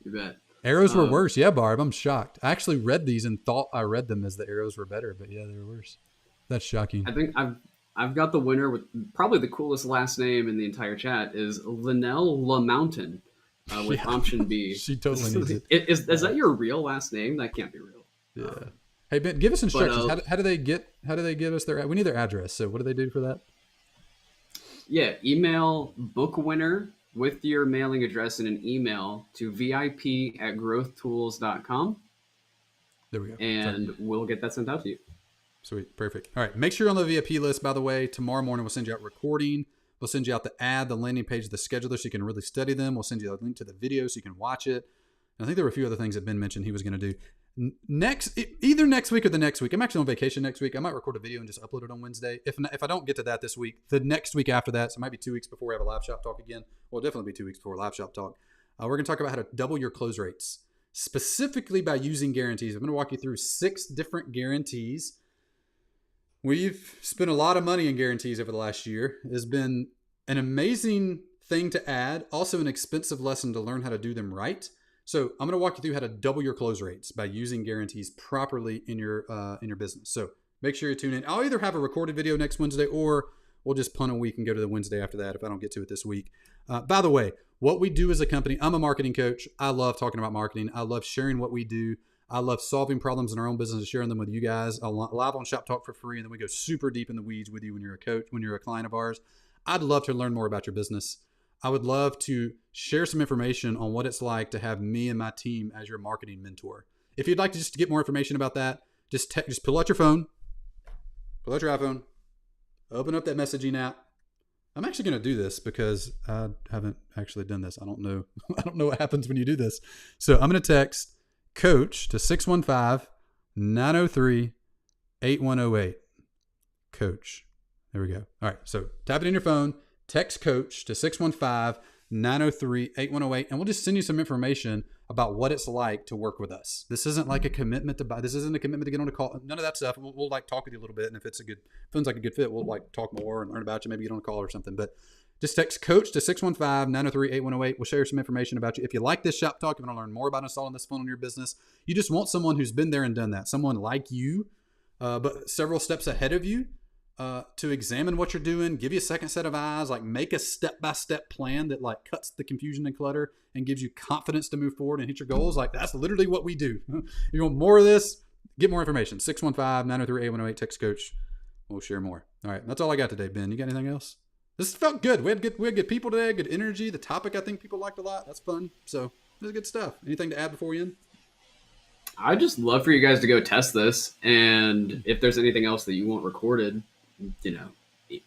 You bet. Arrows were worse. Yeah, Barb, I'm shocked. I actually read these and thought I read them as the arrows were better, but yeah, they were worse. That's shocking. I think I've got the winner with probably the coolest last name in the entire chat is Linnell LaMountain with option B. She totally needs it. Is that your real last name? That can't be real. Yeah. Hey Ben, give us instructions. How do they give us we need their address. So what do they do for that? Yeah, email book winner with your mailing address in an email to vip@growthtools.com. There we go. And we'll get that sent out to you. Sweet. Perfect. All right. Make sure you're on the VIP list, by the way. Tomorrow morning, we'll send you out recording. We'll send you out the ad, the landing page, the scheduler, so you can really study them. We'll send you a link to the video so you can watch it. And I think there were a few other things that Ben mentioned he was going to do. Either next week or the next week. I'm actually on vacation next week. I might record a video and just upload it on Wednesday. If I don't get to that this week, the next week after that, so it might be 2 weeks before we have a live shop talk again. Well, it'll definitely be 2 weeks before live shop talk. We're going to talk about how to double your close rates, specifically by using guarantees. I'm going to walk you through 6 different guarantees. We've spent a lot of money in guarantees over the last year. It's been an amazing thing to add, also an expensive lesson to learn how to do them right. So I'm going to walk you through how to double your close rates by using guarantees properly in your business. So make sure you tune in. I'll either have a recorded video next Wednesday, or we'll just punt a week and go to the Wednesday after that if I don't get to it this week. By the way, what we do as a company, I'm a marketing coach. I love talking about marketing. I love sharing what we do. I love solving problems in our own business and sharing them with you guys. Live on Shop Talk for free, and then we go super deep in the weeds with you when you're a coach, when you're a client of ours. I'd love to learn more about your business. I would love to share some information on what it's like to have me and my team as your marketing mentor. If you'd like to just get more information about that, just pull out your phone, pull out your iPhone, open up that messaging app. I'm actually going to do this because I haven't actually done this. I don't know. I don't know what happens when you do this. So I'm going to text coach to 615-903-8108. Coach. There we go. All right. So tap it in your phone. Text coach to 615-903-8108, and we'll just send you some information about what it's like to work with us. This isn't like a commitment to buy. This isn't a commitment to get on a call. None of that stuff. We'll like talk with you a little bit, and if it's feels like a good fit, we'll like talk more and learn about you, maybe get on a call or something. But just text coach to 615-903-8108. We'll share some information about you. If you like this shop talk, you want to learn more about installing this funnel in your business, you just want someone who's been there and done that, someone like you, but several steps ahead of you. To examine what you're doing, give you a second set of eyes, like make a step-by-step plan that like cuts the confusion and clutter and gives you confidence to move forward and hit your goals. Like that's literally what we do. If you want more of this, get more information. 615-903-8108, text coach. We'll share more. All right. That's all I got today, Ben. You got anything else? This felt good. We had good people today, good energy. The topic I think people liked a lot. That's fun. So this is good stuff. Anything to add before we end? I'd just love for you guys to go test this. And if there's anything else that you want recorded,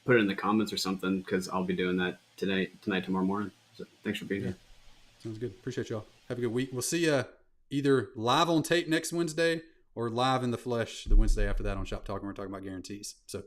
put it in the comments or something, because I'll be doing that tonight, tomorrow morning. So thanks for being here. Sounds good. Appreciate y'all. Have a good week. We'll see you either live on tape next Wednesday or live in the flesh the Wednesday after that on Shop Talk, and we're talking about guarantees. So